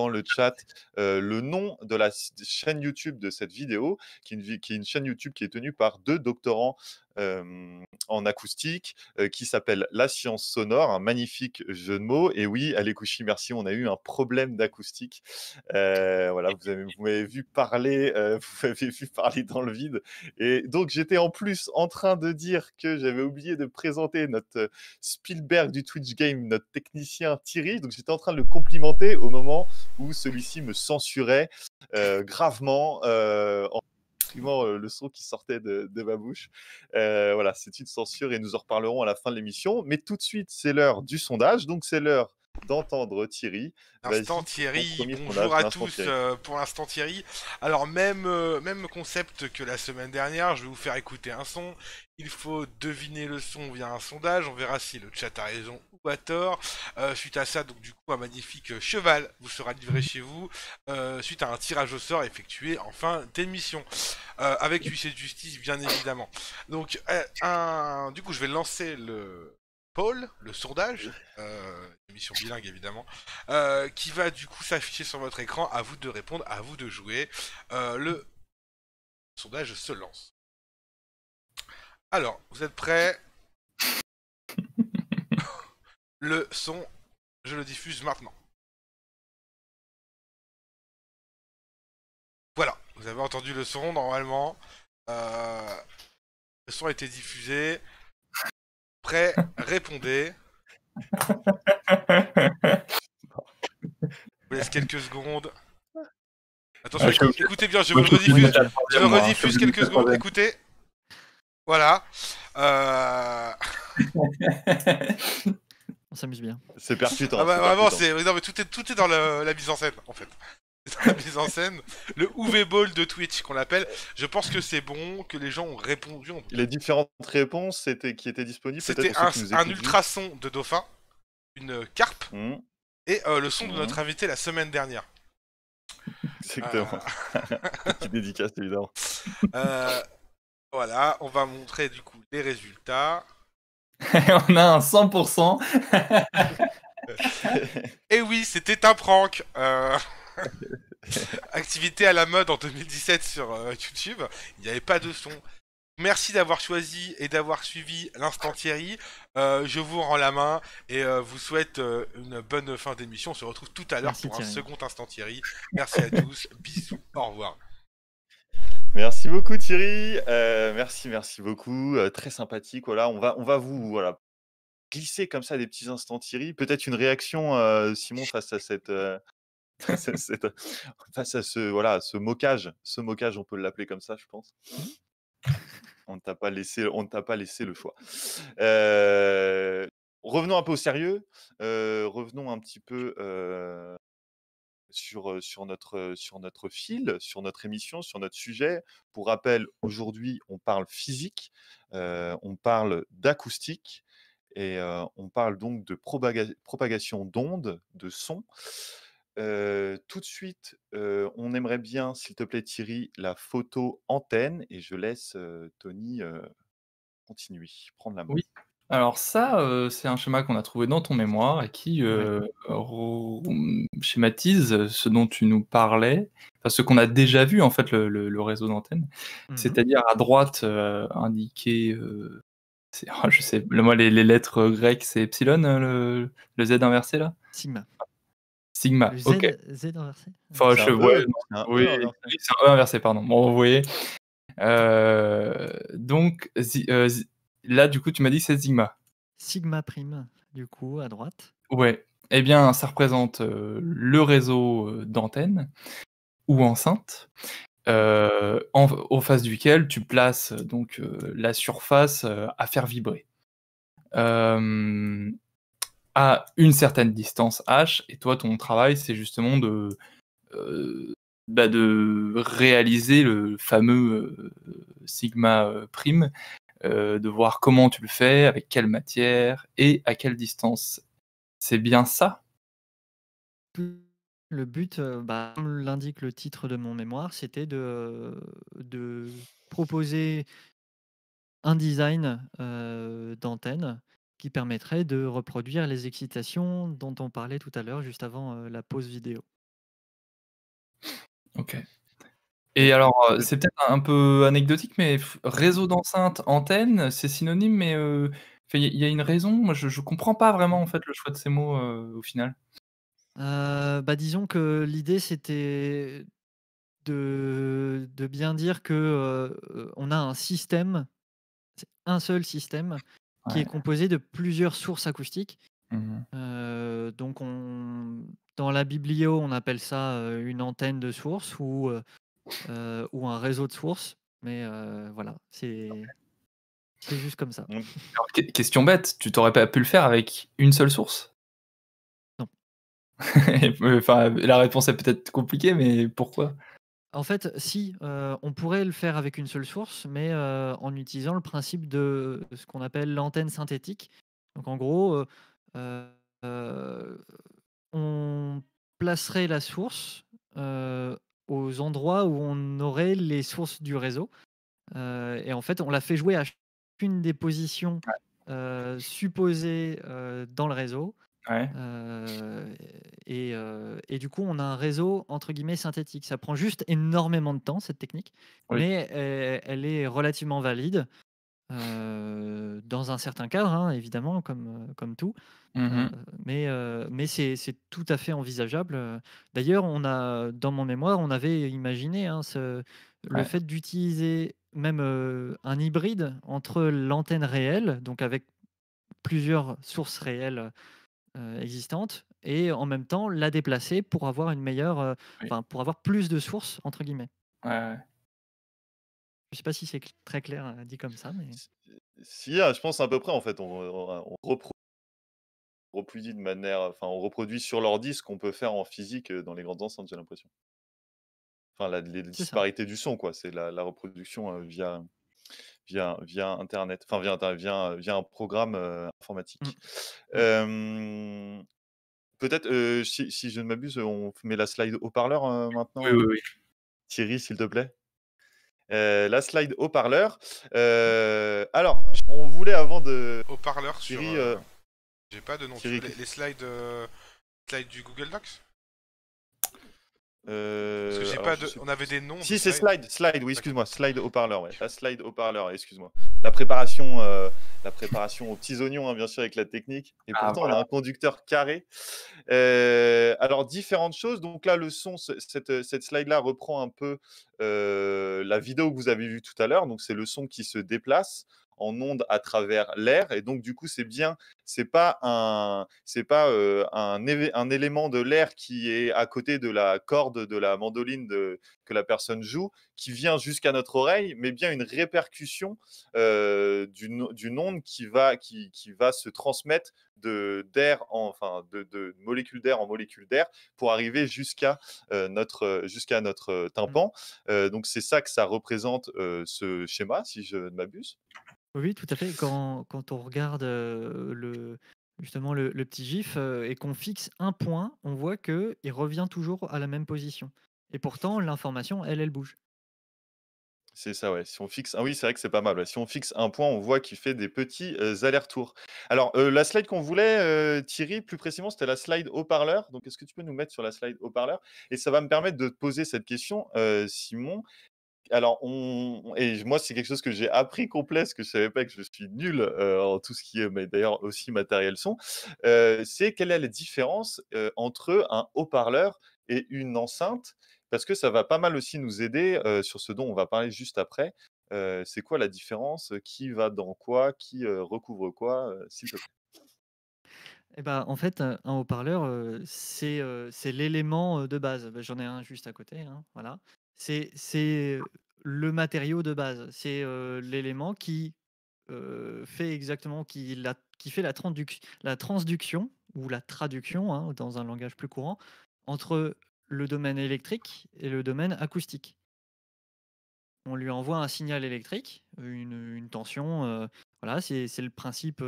F: le chat le nom de la chaîne YouTube de cette vidéo, qui est une chaîne YouTube qui est tenue par 2 doctorants en acoustique, qui s'appelle La Science Sonore, un magnifique jeu de mots. Et oui, Alekushi, merci, on a eu un problème d'acoustique. Voilà, vous m'avez vu parler, dans le vide. Et donc, j'étais en plus en train de dire que j'avais oublié de présenter notre Spielberg du Twitch Game, notre technicien Thierry. Donc, j'étais en train de le complimenter au moment où celui-ci me censurait gravement en exprimant le son qui sortait de ma bouche. Voilà, c'est une censure et nous en reparlerons à la fin de l'émission. Mais tout de suite, c'est l'heure du sondage. Donc, c'est l'heure d'entendre Thierry.
K: L'instant Thierry, bonjour à tous. Pour l'instant Thierry. Alors, même concept que la semaine dernière, je vais vous faire écouter un son. Il faut deviner le son via un sondage. On verra si le chat a raison ou a tort. Suite à ça, donc du coup, un magnifique cheval vous sera livré chez vous. Suite à un tirage au sort effectué en fin d'émission. Avec huissier de justice, bien évidemment. Donc, du coup, je vais lancer le sondage, émission bilingue évidemment, qui va du coup s'afficher sur votre écran. À vous de répondre, à vous de jouer. Le sondage se lance. Alors, vous êtes prêts? Le son, je le diffuse maintenant. Voilà, vous avez entendu le son normalement. Le son a été diffusé. Prêt, répondez. vous laisse quelques secondes.
G: Ah,
K: Attention, écoutez bien, je vous le rediffuse. Je le rediffuse quelques secondes, écoutez. Voilà.
I: On s'amuse bien.
F: C'est percutant.
K: Ah bah,
F: c'est
K: vraiment,
F: percutant.
K: non, mais tout est dans la mise en scène, en fait. Dans la mise en scène, le UV Ball de Twitch qu'on l'appelle. Je pense que c'est bon, que les gens ont répondu.
F: Les différentes réponses qui étaient disponibles.
K: C'était
F: peut-être pour ceux qui nous
K: un
F: écoutent
K: ultrason de dauphin, une carpe et le son de
F: Mhm.
K: notre invité la semaine dernière.
F: Exactement. Petite dédicace, évidemment.
K: Voilà, on va montrer du coup les résultats.
G: On a un 100%.
K: Et oui, c'était un prank. Activité à la mode en 2017 sur YouTube. Il n'y avait pas de son. Merci d'avoir choisi et d'avoir suivi l'instant Thierry. Je vous rends la main et vous souhaite une bonne fin d'émission. On se retrouve tout à l'heure
I: Merci,
K: pour un
I: Thierry.
K: second instant Thierry. Merci à tous. Bisous. Au revoir.
F: Merci beaucoup Thierry, merci beaucoup, très sympathique. Voilà, on va vous glisser comme ça des petits instants Thierry. Peut-être une réaction Simon face à face à ce moquage. Ce moquage, on peut l'appeler comme ça, je pense. On ne t'a pas laissé le choix. Revenons un peu au sérieux. Revenons un petit peu sur notre fil, sur notre émission, sur notre sujet. Pour rappel, aujourd'hui, on parle physique, on parle d'acoustique et on parle donc de propagation d'ondes, de sons. Tout de suite, on aimerait bien, s'il te plaît Thierry, la photo antenne et je laisse Tony continuer, prendre la main.
G: Oui. Alors ça, c'est un schéma qu'on a trouvé dans ton mémoire et qui schématise ce dont tu nous parlais, enfin ce qu'on a déjà vu en fait le réseau d'antenne. C'est-à-dire à droite indiqué, je sais, moi les lettres grecques c'est epsilon, le Z inversé là.
I: Sigma.
G: Sigma,
I: Le Z,
G: ok.
I: Z inversé.
G: Enfin,
F: C'est
G: je
F: un
G: vois.
F: E, c'est un E
G: Oui,
F: inversé.
G: oui, c'est un E inversé, pardon. Bon, vous voyez. Donc là, du coup, tu m'as dit que c'est Sigma.
I: Sigma prime, du coup, à droite.
G: Ouais. Eh bien, ça représente le réseau d'antennes ou enceintes, au face duquel tu places donc la surface à faire vibrer. À une certaine distance h, et toi, ton travail, c'est justement de réaliser le fameux sigma prime, de voir comment tu le fais, avec quelle matière et à quelle distance. C'est bien ça?
I: Le but, comme l'indique le titre de mon mémoire, c'était de proposer un design d'antenne qui permettrait de reproduire les excitations dont on parlait tout à l'heure, juste avant la pause vidéo.
G: OK. Et alors, c'est peut-être un peu anecdotique, mais réseau d'enceinte, antenne, c'est synonyme, mais enfin, il y a une raison? Moi, je comprends pas vraiment, en fait, le choix de ces mots, au final.
I: Disons que l'idée, c'était de bien dire que on a un système, c'est un seul système qui est
G: Ouais.
I: composé de plusieurs sources acoustiques.
G: Mmh.
I: Donc dans la biblio, on appelle ça une antenne de source ou un réseau de sources. Mais voilà, c'est juste comme ça.
G: Alors, question bête, tu t'aurais pas pu le faire avec une seule source?
I: Non.
G: Enfin, la réponse est peut-être compliquée, mais pourquoi?
I: En fait, si, on pourrait le faire avec une seule source, mais en utilisant le principe de ce qu'on appelle l'antenne synthétique. Donc en gros, on placerait la source aux endroits où on aurait les sources du réseau. Et en fait, on la fait jouer à chacune des positions supposées dans le réseau.
G: Ouais.
I: Et du coup, on a un réseau entre guillemets synthétique. Ça prend juste énormément de temps, cette technique,
G: Oui.
I: mais elle est relativement valide dans un certain cadre, hein, évidemment, comme tout.
G: Mmh.
I: Mais c'est tout à fait envisageable. D'ailleurs, dans mon mémoire, on avait imaginé le
G: Ouais.
I: fait d'utiliser même un hybride entre l'antenne réelle, donc avec plusieurs sources réelles existantes et en même temps la déplacer pour avoir une meilleure, pour avoir plus de sources entre guillemets.
G: Ouais.
I: Je sais pas si c'est très clair dit comme ça, mais.
F: Si, je pense à peu près en fait, on reproduit de manière, enfin on reproduit sur l'ordi ce qu'on peut faire en physique dans les grandes enceintes, j'ai l'impression. Enfin, les
I: C'est ça.
F: disparités du son, quoi. C'est la reproduction via Internet, enfin via un programme informatique. Peut-être, si je ne m'abuse, on met la slide haut-parleur maintenant.
G: Oui.
F: Thierry, s'il te plaît. La slide haut-parleur. Alors, on voulait avant de.
K: Haut-parleur
F: Thierry,
K: sur. J'ai pas de nom.
F: Thierry,
K: Les slides du Google Docs. Parce
F: parce
K: que j'ai pas de. On avait des noms.
F: Si,
K: de
F: c'est
K: slides.
F: slide, oui, excuse-moi, slide haut-parleur, ouais. La slide haut-parleur, excuse-moi. La préparation aux petits oignons, hein, bien sûr, avec la technique. Et pourtant, on a un conducteur carré. Alors, différentes choses. Donc là, le son, cette slide-là reprend un peu la vidéo que vous avez vue tout à l'heure. Donc, c'est le son qui se déplace en ondes à travers l'air, et donc du coup c'est pas un élément de l'air qui est à côté de la corde de la mandoline que la personne joue, qui vient jusqu'à notre oreille, mais bien une répercussion d'une onde qui va se transmettre de molécule d'air en molécule d'air pour arriver jusqu'à notre tympan. Donc c'est ça que ça représente, ce schéma, si je ne m'abuse.
I: Oui, tout à fait. Quand on regarde justement le petit gif et qu'on fixe un point, on voit qu'il revient toujours à la même position. Et pourtant, l'information, elle bouge.
F: C'est ça, ouais. Si on fixe, ah oui, c'est vrai que c'est pas mal. Ouais. Si on fixe un point, on voit qu'il fait des petits allers-retours. Alors, la slide qu'on voulait, Thierry, plus précisément, c'était la slide haut-parleur. Donc, est-ce que tu peux nous mettre sur la slide haut-parleur? Et ça va me permettre de te poser cette question, Simon. Alors, et moi, c'est quelque chose que j'ai appris complet, parce que je savais pas que je suis nul en tout ce qui est, mais d'ailleurs aussi matériel son. C'est quelle est la différence entre un haut-parleur et une enceinte? Parce que ça va pas mal aussi nous aider sur ce dont on va parler juste après. C'est quoi la différence? Qui va dans quoi? Qui recouvre quoi? S'il te plaît.
I: Eh ben, en fait, un haut-parleur, c'est l'élément de base. Bah, j'en ai un juste à côté, hein, voilà. C'est le matériau de base. C'est l'élément qui fait exactement, qui fait la transduction ou la traduction, hein, dans un langage plus courant, entre le domaine électrique et le domaine acoustique. On lui envoie un signal électrique, une tension, voilà, c'est le principe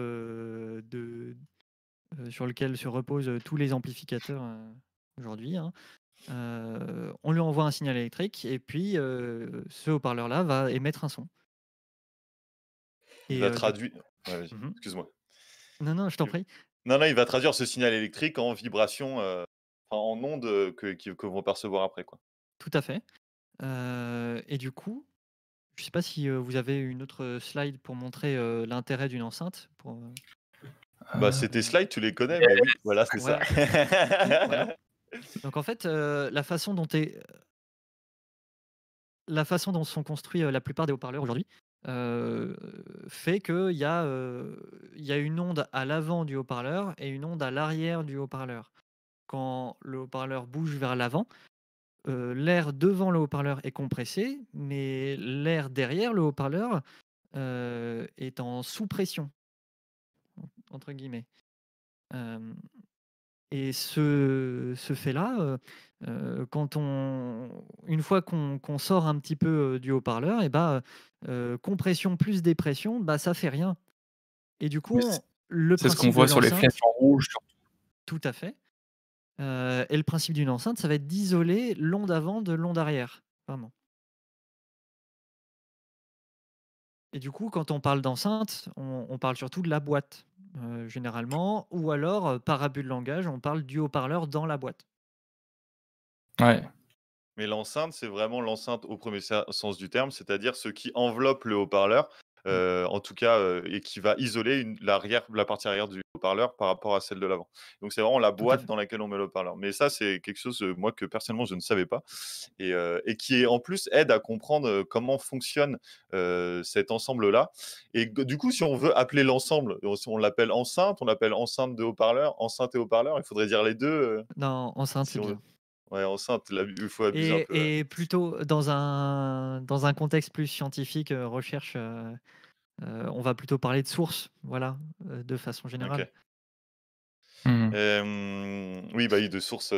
I: sur lequel se reposent tous les amplificateurs aujourd'hui, hein. On lui envoie un signal électrique et puis ce haut-parleur-là va émettre un son.
F: Il va traduire. Ouais, vas-y, excuse-moi.
I: Non, je t'en prie.
F: Non, il va traduire ce signal électrique en vibration, en ondes que vont percevoir après, quoi.
I: Tout à fait. Et du coup, je ne sais pas si vous avez une autre slide pour montrer l'intérêt d'une enceinte.
F: Bah, c'est tes slides, tu les connais, mais oui, voilà, c'est ça.
I: Voilà. Donc en fait, la façon dont sont construits la plupart des haut-parleurs aujourd'hui fait qu'il y a une onde à l'avant du haut-parleur et une onde à l'arrière du haut-parleur. Quand le haut-parleur bouge vers l'avant, l'air devant le haut-parleur est compressé, mais l'air derrière le haut-parleur est en sous-pression, entre guillemets. Et ce fait-là, une fois qu'on sort un petit peu du haut-parleur, et compression plus dépression, ça fait rien. Et du coup, le
G: C'est ce qu'on
I: principe
G: voit
I: de
G: sur les
I: l'enceinte.
G: flèches en rouge.
I: Tout à fait. Et le principe d'une enceinte, ça va être d'isoler l'onde avant de l'onde arrière, vraiment. Et du coup, quand on parle d'enceinte, on parle surtout de la boîte, généralement, ou alors, par abus de langage, on parle du haut-parleur dans la boîte.
G: Ouais.
F: Mais l'enceinte, c'est vraiment l'enceinte au premier sens du terme, c'est-à-dire ce qui enveloppe le haut-parleur. en tout cas, et qui va isoler la partie arrière du haut-parleur par rapport à celle de l'avant. Donc c'est vraiment la
I: Tout à
F: boîte
I: fait.
F: dans laquelle on met le haut-parleur. Mais ça, c'est quelque chose, moi, que personnellement, je ne savais pas et qui, en plus, aide à comprendre comment fonctionne cet ensemble-là. Et du coup, si on veut appeler l'ensemble, on l'appelle enceinte, on l'appelle enceinte de haut-parleur, enceinte et haut-parleur, il faudrait dire les deux.
I: Non, enceinte,
F: Si
I: c'est
F: on veut.
I: bien.
F: Ouais, enceinte, il faut abuser un peu. Ouais.
I: Et plutôt dans un contexte plus scientifique, recherche, on va plutôt parler de source, voilà, de façon générale.
F: Ok.
G: Mmh.
F: Oui, bah oui, de sources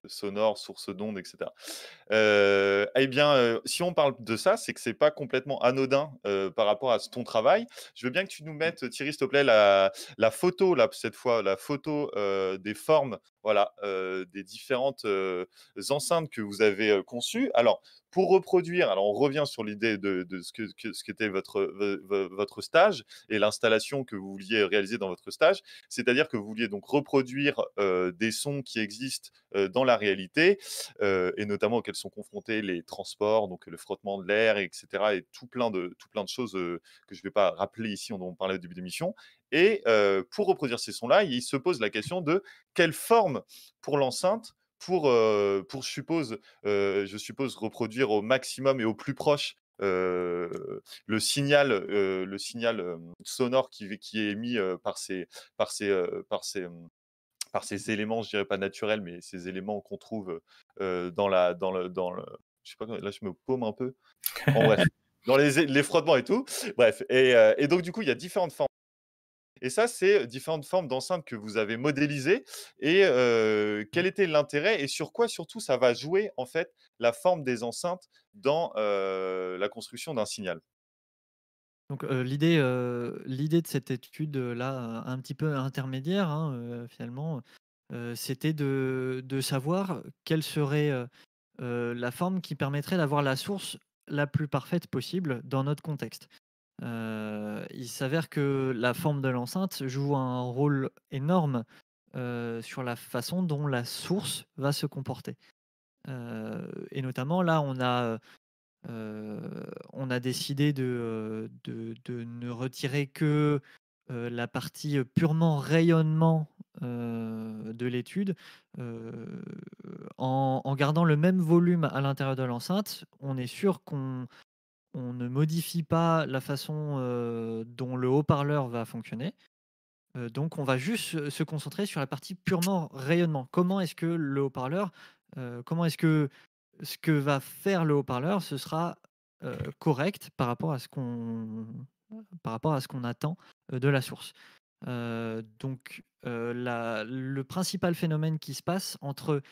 F: sonores, sources d'ondes, etc. Eh bien, si on parle de ça, c'est que c'est pas complètement anodin par rapport à ton travail. Je veux bien que tu nous mettes, Thierry, s'il te plaît, la photo, là, cette fois, la photo des formes, voilà, des différentes enceintes que vous avez conçues. Alors, pour reproduire, alors on revient sur l'idée de ce qu'était votre stage et l'installation que vous vouliez réaliser dans votre stage. C'est-à-dire que vous vouliez donc reproduire des sons qui existent dans la réalité et notamment auxquels sont confrontés les transports, donc le frottement de l'air, etc. et tout plein de choses que je ne vais pas rappeler ici, dont on parlait au début de l'émission. Et pour reproduire ces sons-là, il se pose la question de quelle forme pour l'enceinte pour je suppose reproduire au maximum et au plus proche le signal sonore qui est émis par ces éléments, je dirais pas naturels, mais ces éléments qu'on trouve dans je sais pas, là je me paume un peu. En bref, dans les frottements et tout. Bref, et donc du coup, il y a différentes formes. Et ça, c'est différentes formes d'enceintes que vous avez modélisées. Et quel était l'intérêt et sur quoi surtout ça va jouer en fait la forme des enceintes dans la construction d'un signal?
I: Donc, l'idée de cette étude, là, un petit peu intermédiaire, hein, finalement, c'était de savoir quelle serait, la forme qui permettrait d'avoir la source la plus parfaite possible dans notre contexte. Il s'avère que la forme de l'enceinte joue un rôle énorme, sur la façon dont la source va se comporter. Et notamment là, on a décidé de ne retirer que, la partie, purement rayonnement, de l'étude, heu, en gardant le même volume à l'intérieur de l'enceinte. On est sûr qu'on ne modifie pas la façon, dont le haut-parleur va fonctionner. Donc on va juste se concentrer sur la partie purement rayonnement. Comment est-ce que ce que va faire le haut-parleur, ce sera, correct par rapport à ce qu'on attend, de la source. Donc le principal phénomène qui se passe entre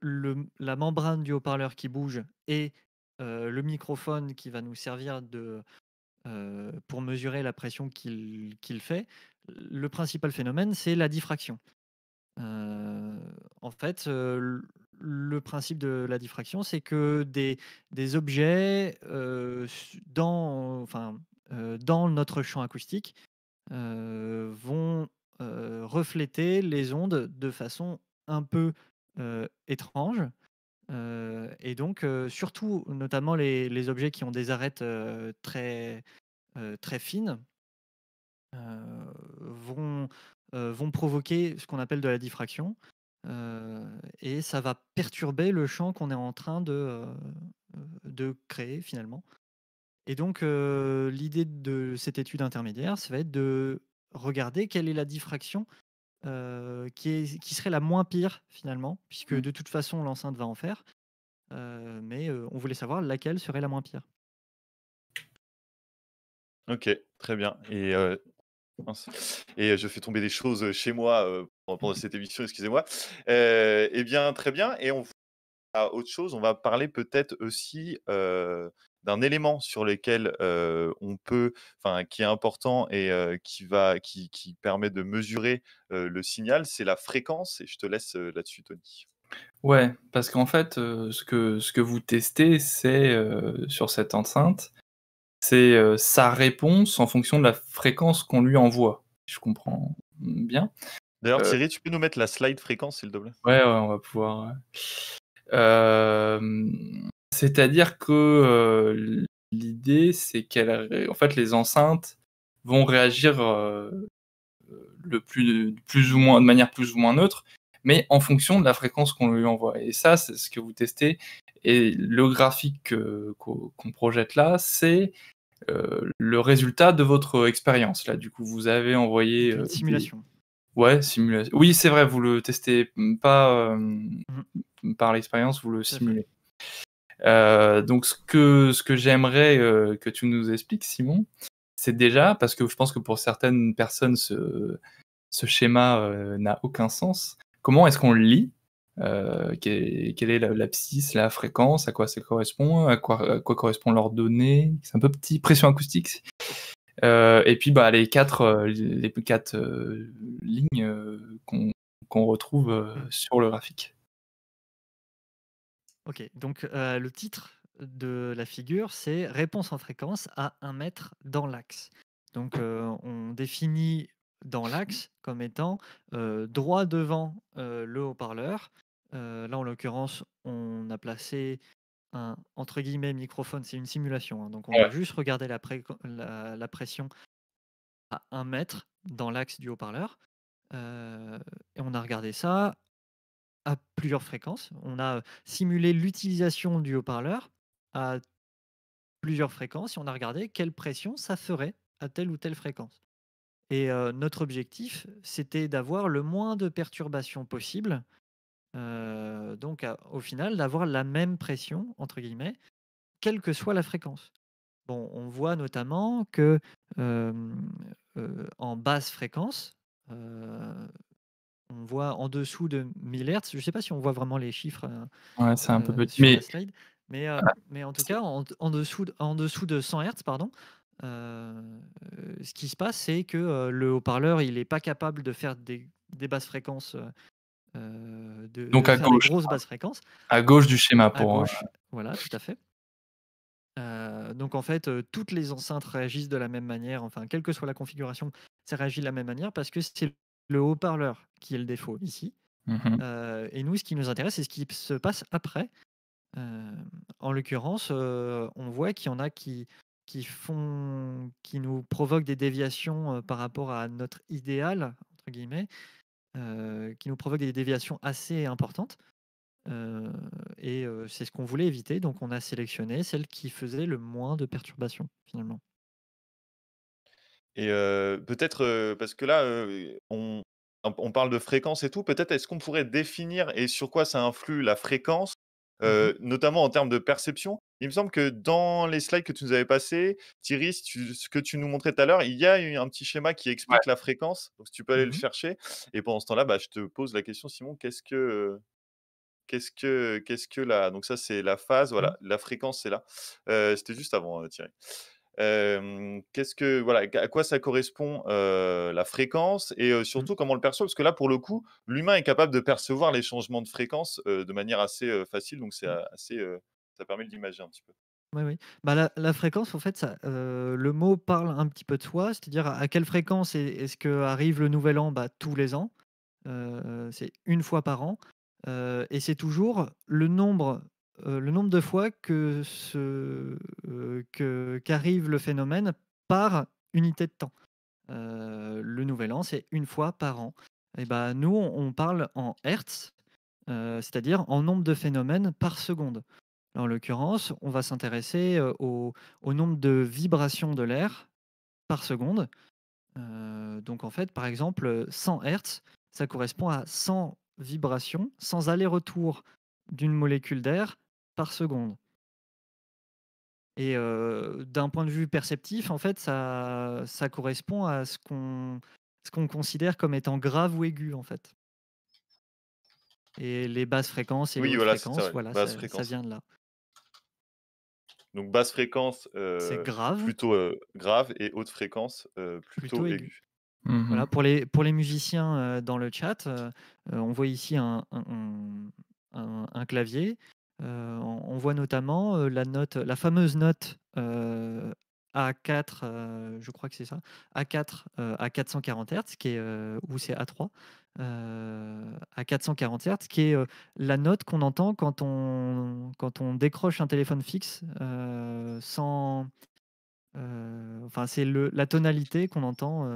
I: la membrane du haut-parleur qui bouge et le microphone qui va nous servir pour mesurer la pression qu'il fait, le principal phénomène, c'est la diffraction. En fait, le principe de la diffraction, c'est que des objets, dans notre champ acoustique, vont refléter les ondes de façon un peu étrange. Et donc, surtout, notamment les objets qui ont des arêtes très fines, vont, vont provoquer ce qu'on appelle de la diffraction. Et ça va perturber le champ qu'on est en train de créer finalement. Et donc, l'idée de cette étude intermédiaire, ça va être de regarder quelle est la diffraction qui serait la moins pire finalement, puisque de toute façon l'enceinte va en faire. Mais on voulait savoir laquelle serait la moins pire.
F: Ok, très bien. Et mince. Et je fais tomber des choses chez moi pendant cette émission, excusez-moi. Eh bien, très bien. Et on à autre chose, on va parler peut-être aussi d'un élément sur lequel qui est important et qui permet de mesurer le signal, c'est la fréquence. Et je te laisse là-dessus, Tony.
G: Ouais, parce qu'en fait, ce que vous testez, c'est, sur cette enceinte, c'est, sa réponse en fonction de la fréquence qu'on lui envoie, si je comprends bien?
F: D'ailleurs,
G: Heu,
F: Thierry, tu peux nous mettre la slide fréquence, s'il te plaît?
G: ouais, on va pouvoir, c'est-à-dire que, l'idée, c'est en fait, les enceintes vont réagir plus ou moins, de manière plus ou moins neutre, mais en fonction de la fréquence qu'on lui envoie. Et ça, c'est ce que vous testez. Et le graphique qu'on projette là, c'est le résultat de votre expérience. Là, du coup, vous avez envoyé
I: Une simulation.
G: Ouais, simulation. Oui, c'est vrai, vous le testez pas par l'expérience, vous le simulez. Donc, ce que j'aimerais que tu nous expliques, Simon, c'est déjà, parce que je pense que pour certaines personnes, ce schéma n'a aucun sens. Comment est-ce qu'on le lit quelle est l'abscisse, la fréquence, à quoi ça correspond, à quoi correspondent leurs données. C'est un peu petit, pression acoustique. Et puis les quatre lignes qu'on retrouve sur le graphique.
I: Ok, donc le titre de la figure, c'est réponse en fréquence à 1 mètre dans l'axe. Donc on définit dans l'axe comme étant droit devant le haut-parleur. Là, en l'occurrence, on a placé un entre guillemets microphone, c'est une simulation, hein, donc on va juste regarder la pression à 1 mètre dans l'axe du haut-parleur. Et on a regardé ça à plusieurs fréquences. On a simulé l'utilisation du haut-parleur à plusieurs fréquences et on a regardé quelle pression ça ferait à telle ou telle fréquence. Et notre objectif, c'était d'avoir le moins de perturbations possible. Donc, au final, d'avoir la même pression, entre guillemets, quelle que soit la fréquence. Bon, on voit notamment que en basse fréquence, on voit en dessous de 1000 Hz. Je ne sais pas si on voit vraiment les chiffres
G: Ouais, c'est un peu petit.
I: sur la slide, mais en tout cas, en dessous de 100 Hz, pardon, ce qui se passe, c'est que le haut-parleur, il n'est pas capable de faire des basses fréquences,
G: Donc
I: de
G: à
I: faire des
G: gauche.
I: grosses basses fréquences.
G: À gauche du schéma
I: À
G: pour.
I: gauche, voilà, tout à fait. Donc en fait, toutes les enceintes réagissent de la même manière, enfin, quelle que soit la configuration, ça réagit de la même manière parce que c'est le haut-parleur qui est le défaut ici. Et nous, ce qui nous intéresse, c'est ce qui se passe après. En l'occurrence, on voit qu'il y en a qui nous provoquent des déviations par rapport à notre idéal, entre guillemets, qui nous provoquent des déviations assez importantes. Et c'est ce qu'on voulait éviter, donc on a sélectionné celle qui faisait le moins de perturbations, finalement.
F: Et peut-être, parce que là, on parle de fréquence et tout, peut-être est-ce qu'on pourrait définir et sur quoi ça influe la fréquence, notamment en termes de perception? Il me semble que dans les slides que tu nous avais passés, Thierry, ce que tu nous montrais tout à l'heure, il y a eu un petit schéma qui explique la fréquence, donc si tu peux aller le chercher. Et pendant ce temps-là, je te pose la question, Simon, qu'est-ce que la donc ça, c'est la phase, voilà, la fréquence, c'est là. C'était juste avant, Thierry. À quoi ça correspond, la fréquence et surtout comment on le perçoit? Parce que là, pour le coup, l'humain est capable de percevoir les changements de fréquence, de manière assez facile, donc c'est assez, ça permet de l'imager un petit peu.
I: Oui, oui. La fréquence, en fait, ça, le mot parle un petit peu de soi, c'est-à-dire à quelle fréquence est-ce qu'arrive le nouvel an? Tous les ans, c'est une fois par an, et c'est toujours le nombre de fois qu'arrive le phénomène par unité de temps. Le nouvel an, c'est une fois par an. Et nous, on parle en hertz, c'est-à-dire en nombre de phénomènes par seconde. En l'occurrence, on va s'intéresser au nombre de vibrations de l'air par seconde. Donc en fait, par exemple, 100 Hz, ça correspond à 100 vibrations, 100 allers-retours d'une molécule d'air par seconde. Et d'un point de vue perceptif, en fait, ça correspond à ce qu'on considère comme étant grave ou aigu, en fait. Et les basses fréquences et les
F: Oui,
I: hautes
F: voilà, c'est ça,
I: fréquences,
F: ouais,
I: voilà,
F: basse
I: ça
F: fréquence.
I: vient de là.
F: Donc basse fréquence,
I: C'est grave.
F: plutôt, grave et haute fréquence, plutôt
I: Plutôt aigu.
F: aiguë.
I: Voilà, pour les musiciens dans le chat, on voit ici un clavier. On voit notamment la fameuse note A4, je crois que c'est ça, A4 à 440 Hz, qui est, ou c'est A3, à 440 Hz, qui est la note qu'on entend quand on décroche un téléphone fixe sans... Enfin, c'est la tonalité qu'on entend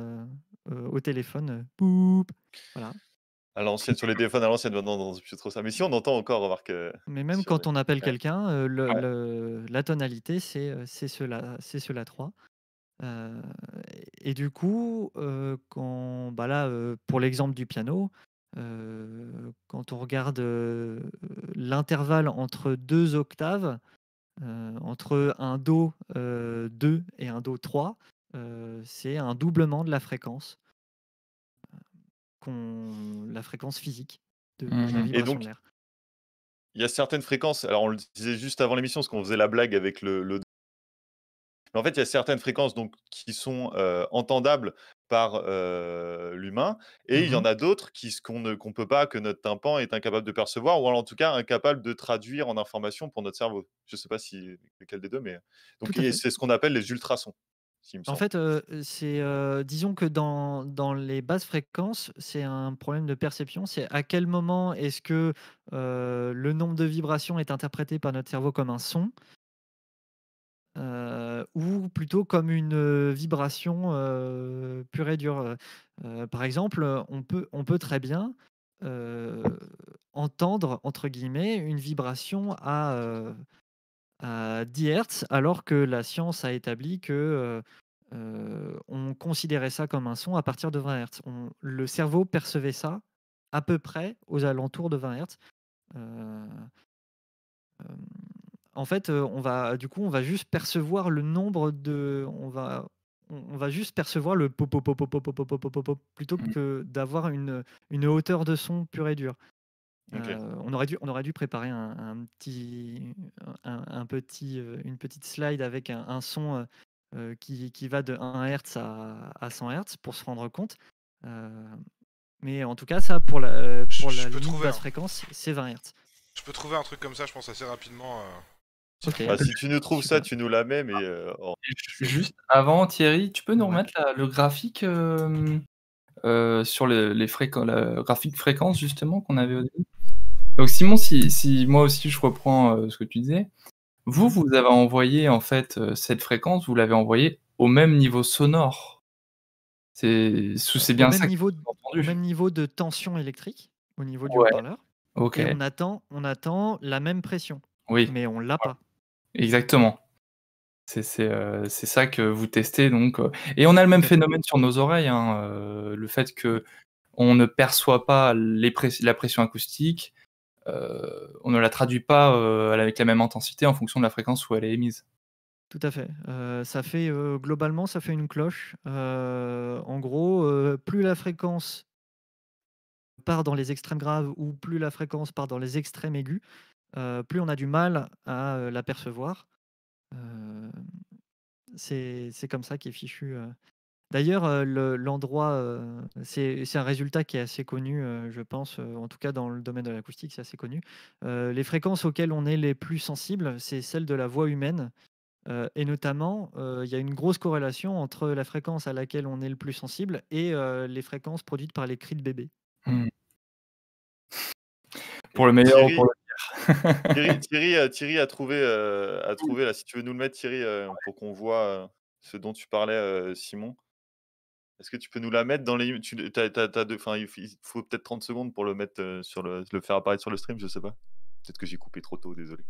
I: au téléphone. Boop. Voilà.
F: À l'ancienne, sur les téléphones à l'ancienne, maintenant, on n'entend plus trop ça. Mais si on entend encore, remarque.
I: Mais même
F: sur
I: quand on appelle
F: Ouais.
I: quelqu'un,
F: Ouais.
I: la tonalité, c'est ce La3. Et du coup, pour l'exemple du piano, quand on regarde l'intervalle entre 2 octaves, entre un Do 2 et un Do 3, c'est un doublement de la fréquence, la fréquence physique de la
G: Mmh.
F: Et
I: vibration
F: donc,
I: de l'air.
F: il y a certaines fréquences. Alors, on le disait juste avant l'émission, parce qu'on faisait la blague avec le. Mais en fait, il y a certaines fréquences donc, qui sont entendables par l'humain, et il y en a d'autres qu'on peut pas, que notre tympan est incapable de percevoir, ou alors en tout cas incapable de traduire en information pour notre cerveau. Je sais pas si lequel des deux, mais donc
I: Tout à fait.
F: c'est ce qu'on appelle les ultrasons, s'il me
I: En
F: semble.
I: fait, disons que dans les basses fréquences, c'est un problème de perception. C'est à quel moment est-ce que le nombre de vibrations est interprété par notre cerveau comme un son, ou plutôt comme une vibration pure et dure. Par exemple, on peut très bien entendre, entre guillemets, une vibration à 10 Hz, alors que la science a établi que on considérait ça comme un son à partir de 20 Hz. Le cerveau percevait ça à peu près aux alentours de 20 Hz. En fait, on va juste percevoir le nombre de... On va juste percevoir le pop, pop, pop, pop, pop, pop, pop, pop, pop, plutôt que d'avoir une hauteur de son pure et dure.
F: Ok.
I: On aurait dû préparer une petite slide avec un son qui va de 1 Hz à 100 Hz pour se rendre compte. Mais en tout cas, ça, pour la limite basse fréquence, c'est 20 Hz.
K: Je peux trouver un truc comme ça, je pense, assez rapidement.
I: Ok.
F: Bah, si tu nous trouves ça, tu nous la mets, mais.
G: Juste avant, Thierry, tu peux nous remettre le graphique sur la graphique fréquence, justement, qu'on avait au début. Donc, Simon, si moi aussi je reprends ce que tu disais, vous avez envoyé en fait cette fréquence, vous l'avez envoyée au même niveau sonore. C'est bien ça que j'ai entendu.
I: Au même niveau de tension électrique, au niveau du
G: Ouais.
I: haut-parleur.
G: Ok.
I: Et on attend la même pression.
G: Oui.
I: Mais on l'a pas.
G: Exactement. C'est ça que vous testez donc. Et on a le même phénomène sur nos oreilles, hein, le fait que on ne perçoit pas la pression acoustique, on ne la traduit pas avec la même intensité en fonction de la fréquence où elle est émise.
I: Tout à fait. Ça fait globalement, ça fait une cloche. En gros, plus la fréquence part dans les extrêmes graves ou plus la fréquence part dans les extrêmes aigus, plus on a du mal à la percevoir. C'est comme ça qu'est fichu. D'ailleurs, l'endroit, c'est un résultat qui est assez connu, je pense, en tout cas dans le domaine de l'acoustique, c'est assez connu. Les fréquences auxquelles on est les plus sensibles, c'est celles de la voix humaine. Et notamment, il y a une grosse corrélation entre la fréquence à laquelle on est le plus sensible et les fréquences produites par les cris de bébé.
G: Mmh. Pour le meilleur ou pour le
F: pire. Thierry a trouvé, là, si tu veux nous le mettre, Thierry, pour qu'on voit ce dont tu parlais, Simon. Est-ce que tu peux nous la mettre dans les... il faut peut-être 30 secondes pour le mettre le faire apparaître sur le stream, je sais pas. Peut-être que j'ai coupé trop tôt, désolé.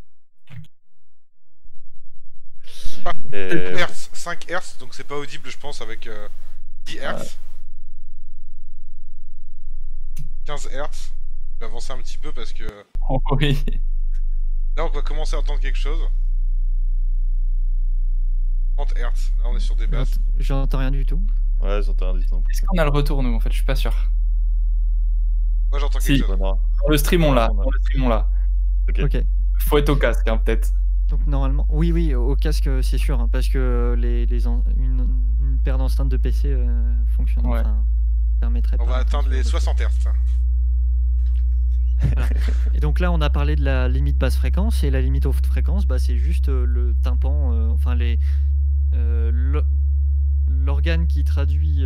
K: 5 Hz, donc c'est pas audible, je pense, avec 10 Hz. Ouais. 15 Hz. Je vais avancer un petit peu parce que...
G: Oh, oui.
K: Là, on va commencer à entendre quelque chose. 30 Hz. Là, on est sur des basses.
I: J'entends rien du tout.
F: Ouais, j'entends rien du tout.
G: Est-ce qu'on a le retour, nous, en fait? Je suis pas sûr.
K: Moi, j'entends quelque chose.
G: Dans le stream, on l'a.
F: Ok.
G: Faut être au casque, hein, peut-être.
I: Donc normalement, oui, au casque, c'est sûr, hein, parce que une paire d'enceintes de PC fonctionne.
G: Ouais.
I: Enfin, permettrait
K: on
I: pas
K: va atteindre les 60 Hz.
I: Voilà. Et donc là, on a parlé de la limite basse fréquence, et la limite haute fréquence, c'est juste le tympan, enfin l'organe qui traduit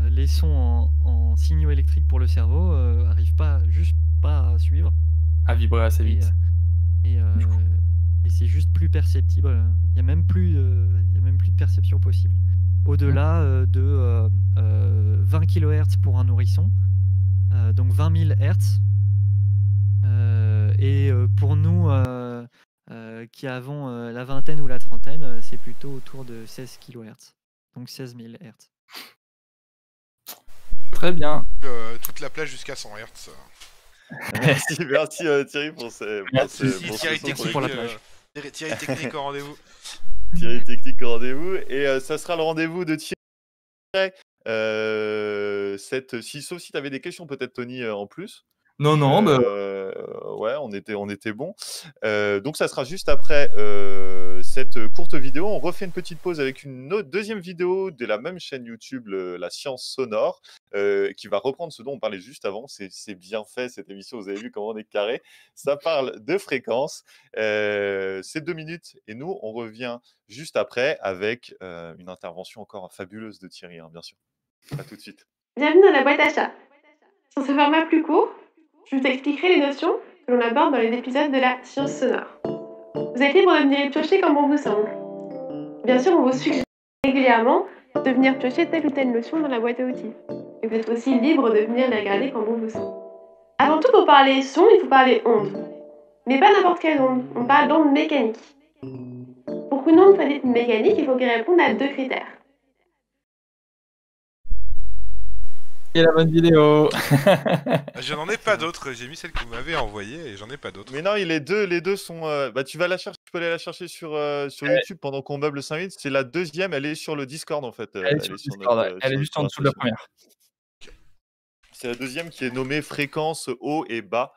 I: les sons en signaux électriques pour le cerveau arrive juste pas à suivre.
G: À vibrer assez vite.
I: et c'est juste plus perceptible. Il n'y a même plus de perception possible. Au-delà de 20 kHz pour un nourrisson, donc 20 000 Hz. Et pour nous qui avons la vingtaine ou la trentaine, c'est plutôt autour de 16 kHz, donc 16 000 Hz.
G: Très bien.
K: Toute la plage jusqu'à 100 Hz.
F: Merci Thierry pour
K: Thierry technique au rendez-vous.
F: Thierry technique au rendez-vous. Et ça sera le rendez-vous de Thierry. Sauf si tu avais des questions peut-être Tony en plus.
G: Non,
F: ouais, on était bon. Donc ça sera juste après cette courte vidéo. On refait une petite pause avec une deuxième vidéo de la même chaîne YouTube, La Science Sonore, qui va reprendre ce dont on parlait juste avant. C'est bien fait cette émission, vous avez vu comment on est carré. Ça parle de fréquences. C'est 2 minutes et nous, on revient juste après avec une intervention encore fabuleuse de Thierry, bien sûr. À tout de suite.
J: Bienvenue dans la boîte à chat. Sur ce format plus court, je vous expliquerai les notions que l'on aborde dans les épisodes de la science sonore. Vous êtes libre de venir y piocher comme bon vous semble. Bien sûr, on vous suggère régulièrement de venir piocher telle ou telle notion dans la boîte à outils. Et vous êtes aussi libre de venir les regarder comme bon vous semble. Avant tout, pour parler son, il faut parler onde. Mais pas n'importe quelle onde, on parle d'onde mécanique. Pour qu'une onde soit dite mécanique, il faut qu'elle réponde à 2 critères.
G: Et la bonne vidéo.
K: Je n'en ai pas d'autres, j'ai mis celle que vous m'avez envoyée et j'en ai pas d'autres.
F: Mais non, les deux sont... tu vas la chercher, tu peux aller la chercher sur YouTube pendant qu'on meuble 5 minutes. C'est la deuxième, elle est sur le Discord en fait.
G: Elle est sur le Discord, elle est juste en dessous de la première.
F: C'est la deuxième qui est nommée fréquence haut et bas.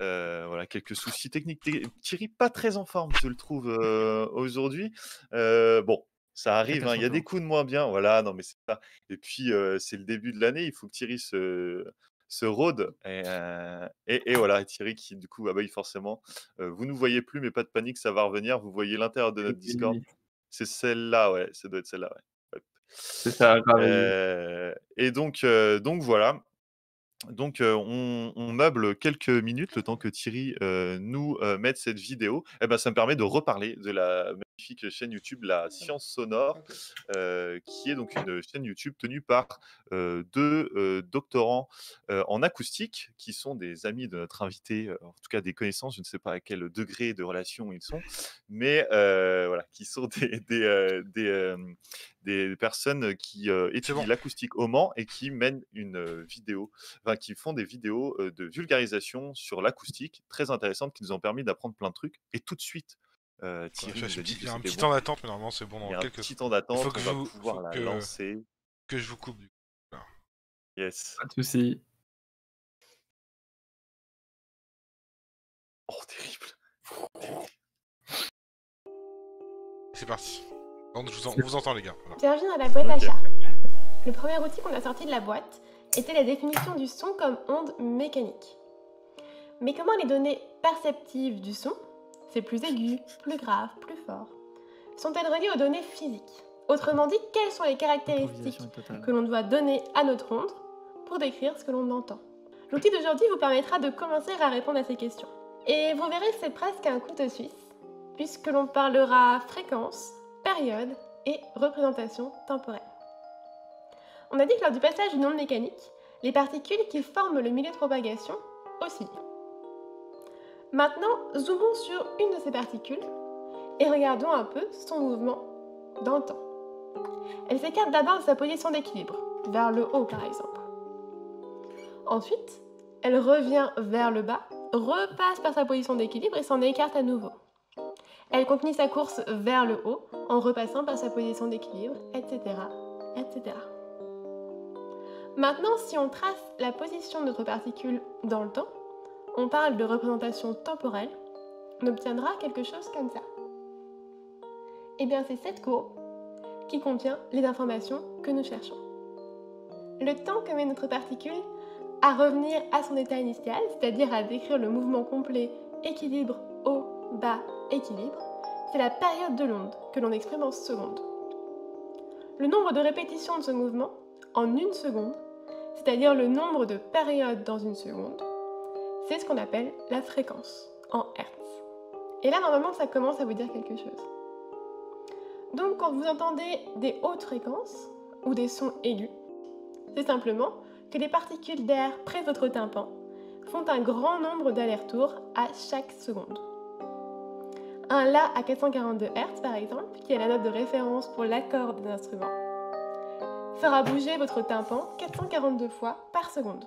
F: Voilà, quelques soucis techniques. Thierry, pas très en forme, je le trouve aujourd'hui. Bon. Ça arrive, il y a des coups de moins bien. Voilà, non, mais c'est ça. Et puis, c'est le début de l'année. Il faut que Thierry se rôde. Et voilà, Thierry qui, du coup, oui, forcément, vous ne nous voyez plus, mais pas de panique, ça va revenir. Vous voyez l'intérieur de notre Discord. C'est celle-là, ouais. Ça doit être celle-là, ouais.
G: C'est ça,
F: et donc voilà. Donc, on meuble quelques minutes le temps que Thierry nous mette cette vidéo. Ça me permet de reparler de la magnifique chaîne YouTube La Science Sonore, qui est donc une chaîne YouTube tenue par 2 doctorants en acoustique, qui sont des amis de notre invité, en tout cas des connaissances, je ne sais pas à quel degré de relation ils sont, mais voilà, qui sont des personnes qui étudient l'acoustique au Mans et qui mènent une vidéo, qui font des vidéos de vulgarisation sur l'acoustique très intéressantes qui nous ont permis d'apprendre plein de trucs. Et tout de suite, Thierry nous a dit
K: il y a un petit temps d'attente, mais normalement c'est bon.
F: Il y a un petit temps d'attente, on va pouvoir la lancer.
K: Que je vous coupe du coup. Voilà.
F: Yes.
G: Pas de soucis.
F: Oh, terrible.
K: C'est parti. On vous entend les gars. Voilà.
J: Bienvenue dans la boîte à chat. Le premier outil qu'on a sorti de la boîte était la définition du son comme onde mécanique. Mais comment les données perceptives du son, c'est plus aigu, plus grave, plus fort, sont-elles reliées aux données physiques? Autrement dit, quelles sont les caractéristiques que l'on doit donner à notre onde pour décrire ce que l'on entend? L'outil d'aujourd'hui vous permettra de commencer à répondre à ces questions. Et vous verrez, c'est presque un couteau suisse, puisque l'on parlera fréquence, période et représentation temporelle. On a dit que lors du passage d'une onde mécanique, les particules qui forment le milieu de propagation oscillent. Maintenant, zoomons sur une de ces particules et regardons un peu son mouvement dans le temps. Elle s'écarte d'abord de sa position d'équilibre, vers le haut par exemple. Ensuite, elle revient vers le bas, repasse par sa position d'équilibre et s'en écarte à nouveau. Elle continue sa course vers le haut en repassant par sa position d'équilibre, etc., etc. Maintenant, si on trace la position de notre particule dans le temps, on parle de représentation temporelle, on obtiendra quelque chose comme ça. Eh bien, c'est cette courbe qui contient les informations que nous cherchons. Le temps que met notre particule à revenir à son état initial, c'est-à-dire à décrire le mouvement complet, équilibre, haut, bas, équilibre, c'est la période de l'onde que l'on exprime en secondes. Le nombre de répétitions de ce mouvement en une seconde, c'est-à-dire le nombre de périodes dans une seconde, c'est ce qu'on appelle la fréquence en Hertz. Et là, normalement, ça commence à vous dire quelque chose. Donc, quand vous entendez des hautes fréquences ou des sons aigus, c'est simplement que les particules d'air près de votre tympan font un grand nombre d'allers-retours à chaque seconde. Un La à 442 Hz, par exemple, qui est la note de référence pour l'accord des instruments, fera bouger votre tympan 442 fois par seconde.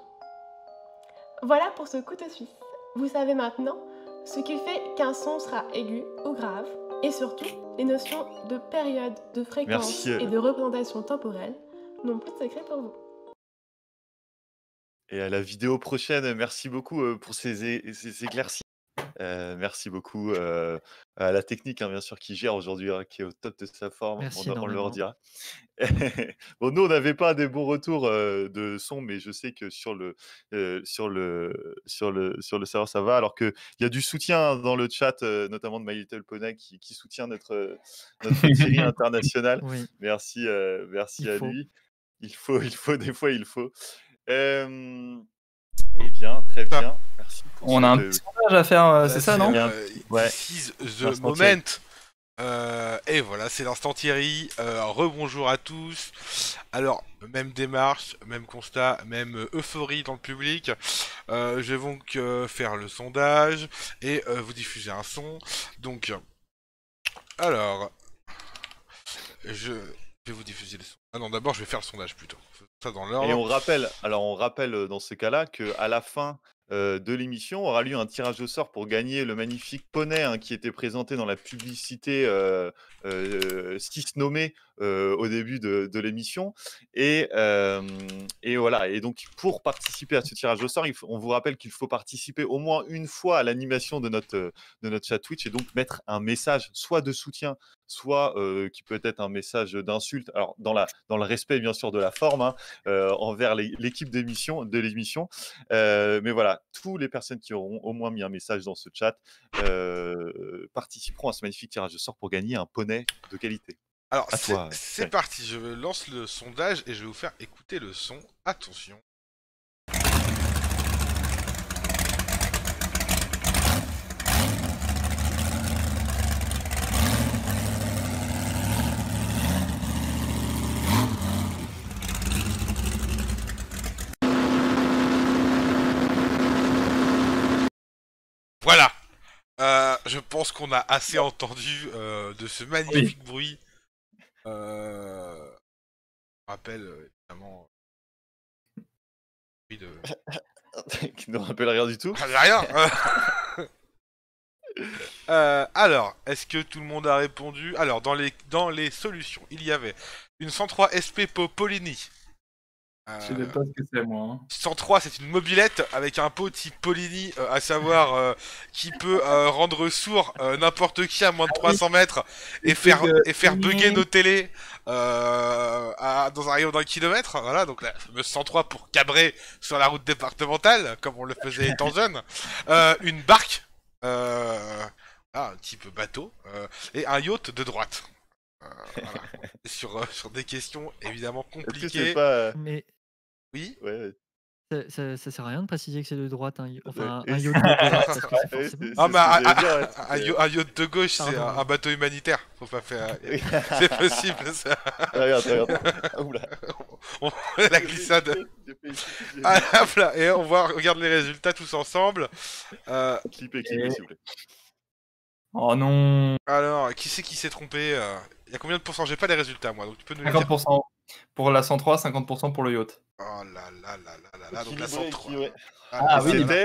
J: Voilà pour ce couteau suisse. Vous savez maintenant ce qui fait qu'un son sera aigu ou grave, et surtout, les notions de période, de fréquence et de représentation temporelle n'ont plus de secret pour vous.
F: Et à la vidéo prochaine, merci beaucoup pour ces éclaircies. Merci beaucoup à la technique, bien sûr, qui gère aujourd'hui, qui est au top de sa forme.
I: Merci
F: On leur
I: énormément.
F: dira. Bon, nous, on n'avait pas des bons retours de son, mais je sais que sur le serveur, ça va. Alors qu'il y a du soutien dans le chat, notamment de My Little Pony, qui soutient notre série internationale.
I: Oui,
F: Merci
I: il
F: à
I: faut.
F: lui. Des fois, il faut. Eh bien, très bien. Merci pour
G: On a un petit sondage à faire, c'est ça, non?
F: Ouais.
K: This is the moment. Et voilà, c'est l'instant Thierry. Rebonjour à tous. Alors, même démarche, même constat, même euphorie dans le public. Je vais donc faire le sondage et vous diffuser un son. Donc, alors, je vais vous diffuser le son. Ah non, d'abord, je vais faire le sondage plutôt. Ça dans l'ordre.
F: Et on rappelle dans ce cas-là qu'à la fin de l'émission aura lieu un tirage au sort pour gagner le magnifique poney qui était présenté dans la publicité 6 nommés au début de l'émission. Et voilà. Et donc, pour participer à ce tirage au sort, on vous rappelle qu'il faut participer au moins une fois à l'animation de notre chat Twitch et donc mettre un message soit de soutien, soit qui peut être un message d'insulte. Alors, dans le respect, bien sûr, de la forme, envers l'équipe de l'émission. Mais voilà, toutes les personnes qui auront au moins mis un message dans ce chat participeront à ce magnifique tirage de sort pour gagner un poney de qualité.
K: Alors, c'est parti, je lance le sondage et je vais vous faire écouter le son. Attention. Voilà. Je pense qu'on a assez entendu de ce magnifique bruit. Je rappelle évidemment.
F: Qui ne rappelle rien du tout.
K: Rien. Alors, est-ce que tout le monde a répondu? Alors, dans les solutions, il y avait une 103 SP Popolini.
G: Je sais pas ce que c'est, moi.
K: 103, c'est une mobilette avec un pot type Polini, à savoir qui peut rendre sourd n'importe qui à moins de 300 mètres et faire bugger nos télés dans un rayon d'1 kilomètre. Voilà, donc la fameuse 103 pour cabrer sur la route départementale, comme on le faisait étant jeune. Une barque, un type bateau, et un yacht de droite. Voilà. sur des questions évidemment compliquées.
F: Est-ce que c'est pas...
I: Mais
K: oui.
F: Ouais.
I: Ça sert à rien de préciser que c'est de droite, un yacht de droite.
K: Parce que c'est forcément... Ah, mais un yacht de gauche, c'est un bateau humanitaire. Faut pas faire. C'est possible, ça.
F: Regarde. Oula.
K: La glissade. Et on regarde les résultats tous ensemble.
F: Clipez, s'il vous plaît.
G: Oh non.
K: Alors, qui c'est qui s'est trompé? Il y a combien de pourcents? J'ai pas les résultats, moi, donc tu peux nous les
G: 50%
K: dire.
G: pour la 103, 50% pour le yacht.
K: Oh là, donc la 103.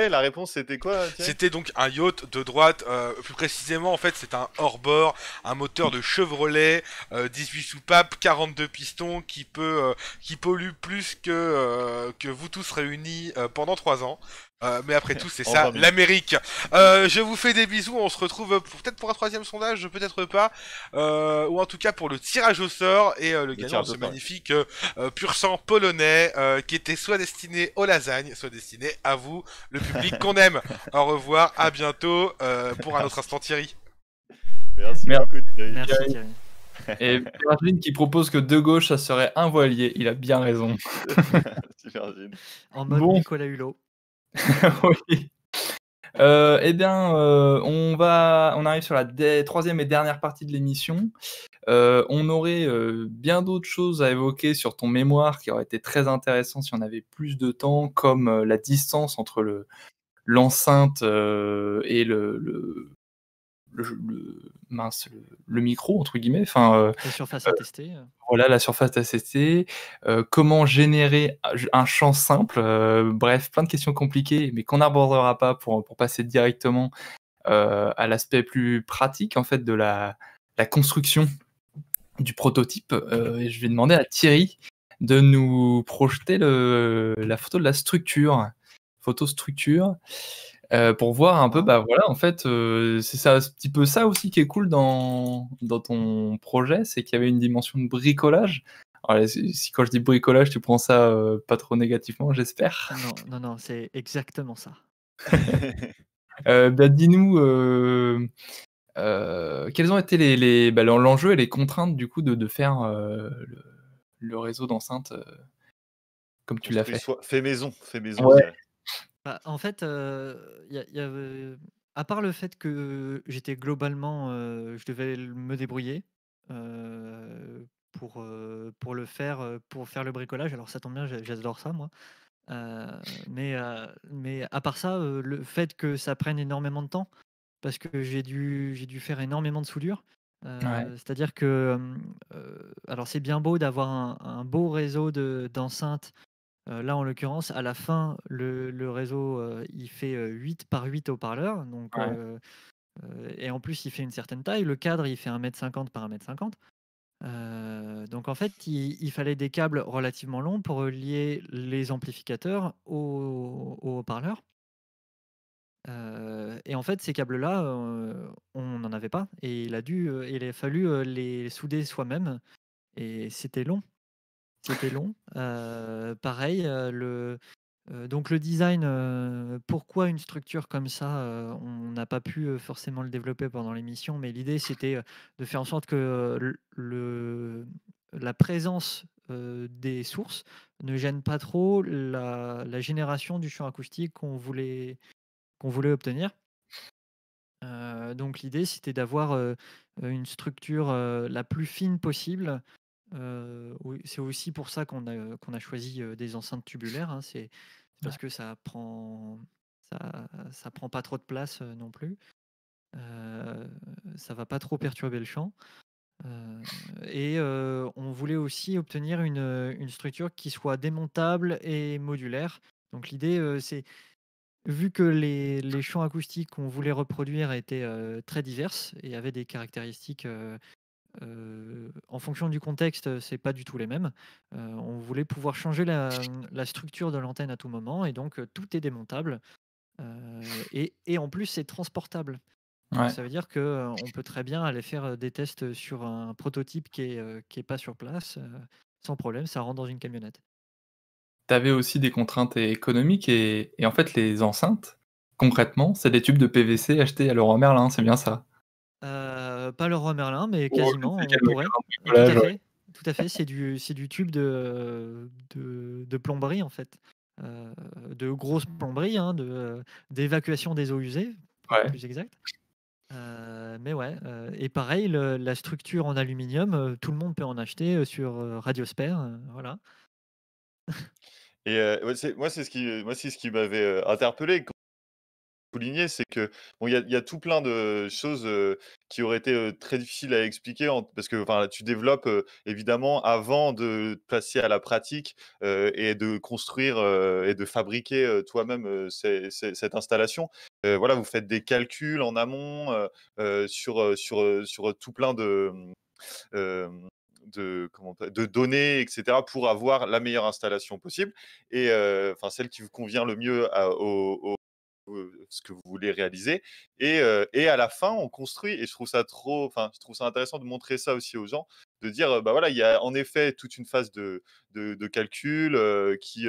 F: La réponse, c'était quoi?
K: C'était donc un yacht de droite, plus précisément, en fait, c'est un hors-bord, un moteur de Chevrolet, 18 soupapes, 42 pistons, qui pollue plus que vous tous réunis pendant 3 ans. Mais après tout, c'est ça, l'Amérique. Je vous fais des bisous, on se retrouve peut-être pour un 3e sondage, peut-être pas, ou en tout cas pour le tirage au sort, et le gagnant de ce magnifique pur sang polonais, qui était soit destiné aux lasagnes, soit destiné à vous, le public qu'on aime. Au revoir, à bientôt pour un autre instant Thierry.
F: Merci beaucoup Thierry.
I: Merci Thierry.
G: Et Virgin qui propose que de gauche, ça serait un voilier, il a bien raison.
I: En mode Nicolas Hulot.
G: Oui. Eh bien, on arrive sur la troisième et dernière partie de l'émission. On aurait bien d'autres choses à évoquer sur ton mémoire qui aurait été très intéressant si on avait plus de temps, comme la distance entre l'enceinte et le micro, entre guillemets. Enfin,
I: La surface à tester.
G: voilà, la surface à tester. Comment générer un champ simple. Bref, plein de questions compliquées, mais qu'on n'abordera pas pour passer directement à l'aspect plus pratique en fait de la construction du prototype. Et je vais demander à Thierry de nous projeter la photo de la structure, pour voir un peu, bah voilà, en fait, c'est ça, un petit peu ça aussi qui est cool dans ton projet, c'est qu'il y avait une dimension de bricolage. Alors, si quand je dis bricolage, tu prends ça pas trop négativement, j'espère.
I: Non, c'est exactement ça.
G: Bah, dis-nous, quels ont été l'enjeu et les contraintes du coup de faire le réseau d'enceinte comme tu l'as fait.
F: Fait maison,
G: Ouais.
F: je dirais.
I: Bah, en fait, à part le fait que j'étais globalement, je devais me débrouiller pour le faire, pour faire le bricolage. Alors ça tombe bien, j'adore ça moi. Mais à part ça, le fait que ça prenne énormément de temps, parce que j'ai dû faire énormément de soudure.
G: Ouais.
I: C'est-à-dire que, alors c'est bien beau d'avoir un beau réseau d'enceintes. Là, en l'occurrence, à la fin, le réseau, il fait 8 par 8 haut-parleurs. Donc,
G: Ouais.
I: et en plus, il fait une certaine taille. Le cadre, il fait 1,50 m par 1,50 m. Donc, en fait, il fallait des câbles relativement longs pour relier les amplificateurs aux haut-parleurs. Et en fait, ces câbles-là, on n'en avait pas. Et il a fallu les souder soi-même. Et c'était long. C'était long. Pareil, donc le design, pourquoi une structure comme ça? On n'a pas pu, forcément le développer pendant l'émission, mais l'idée c'était, de faire en sorte que, la présence, des sources ne gêne pas trop la génération du champ acoustique qu'on voulait obtenir. Donc l'idée c'était d'avoir, une structure, la plus fine possible. Oui, c'est aussi pour ça qu'on a choisi, des enceintes tubulaires, hein. C'est parce que ça prend pas trop de place, non plus. Ça va pas trop perturber le champ. Et on voulait aussi obtenir une structure qui soit démontable et modulaire. Donc l'idée, c'est vu que les champs acoustiques qu'on voulait reproduire étaient, très diverses et avaient des caractéristiques, en fonction du contexte, c'est pas du tout les mêmes. On voulait pouvoir changer la structure de l'antenne à tout moment et donc tout est démontable, et en plus c'est transportable. Donc
G: Ouais.
I: ça veut dire qu'on peut très bien aller faire, des tests sur un prototype qui est pas sur place, sans problème, ça rentre dans une camionnette.
G: Tu avais aussi des contraintes économiques et en fait les enceintes, concrètement, c'est des tubes de PVC achetés à Leroy Merlin, c'est bien ça?
I: Pas Leroy Merlin, mais
G: Oh, je
I: quasiment,
G: sais
I: on
G: quel
I: pourrait.
G: magasin de
I: Tout à
G: bricolage, ouais.
I: fait, tout à fait, c'est du tube de plomberie, en fait. De grosses plomberies, hein, d'évacuation des eaux usées, pour être
G: Ouais.
I: plus exact. Mais ouais, et pareil, la structure en aluminium, tout le monde peut en acheter, sur, Radiosphere, voilà.
F: Et ouais, c'est ce qui m'avait, interpellé quand souligné, c'est que bon, il y a tout plein de choses, qui auraient été, très difficiles à expliquer parce que, enfin, tu développes, évidemment avant de passer à la pratique, et de construire, et de fabriquer, toi-même, cette installation. Voilà, vous faites des calculs en amont, sur tout plein de données, et cetera, pour avoir la meilleure installation possible et enfin celle qui vous convient le mieux ce que vous voulez réaliser et à la fin on construit et je trouve ça intéressant de montrer ça aussi aux gens de dire, bah voilà, il y a en effet toute une phase de calcul qui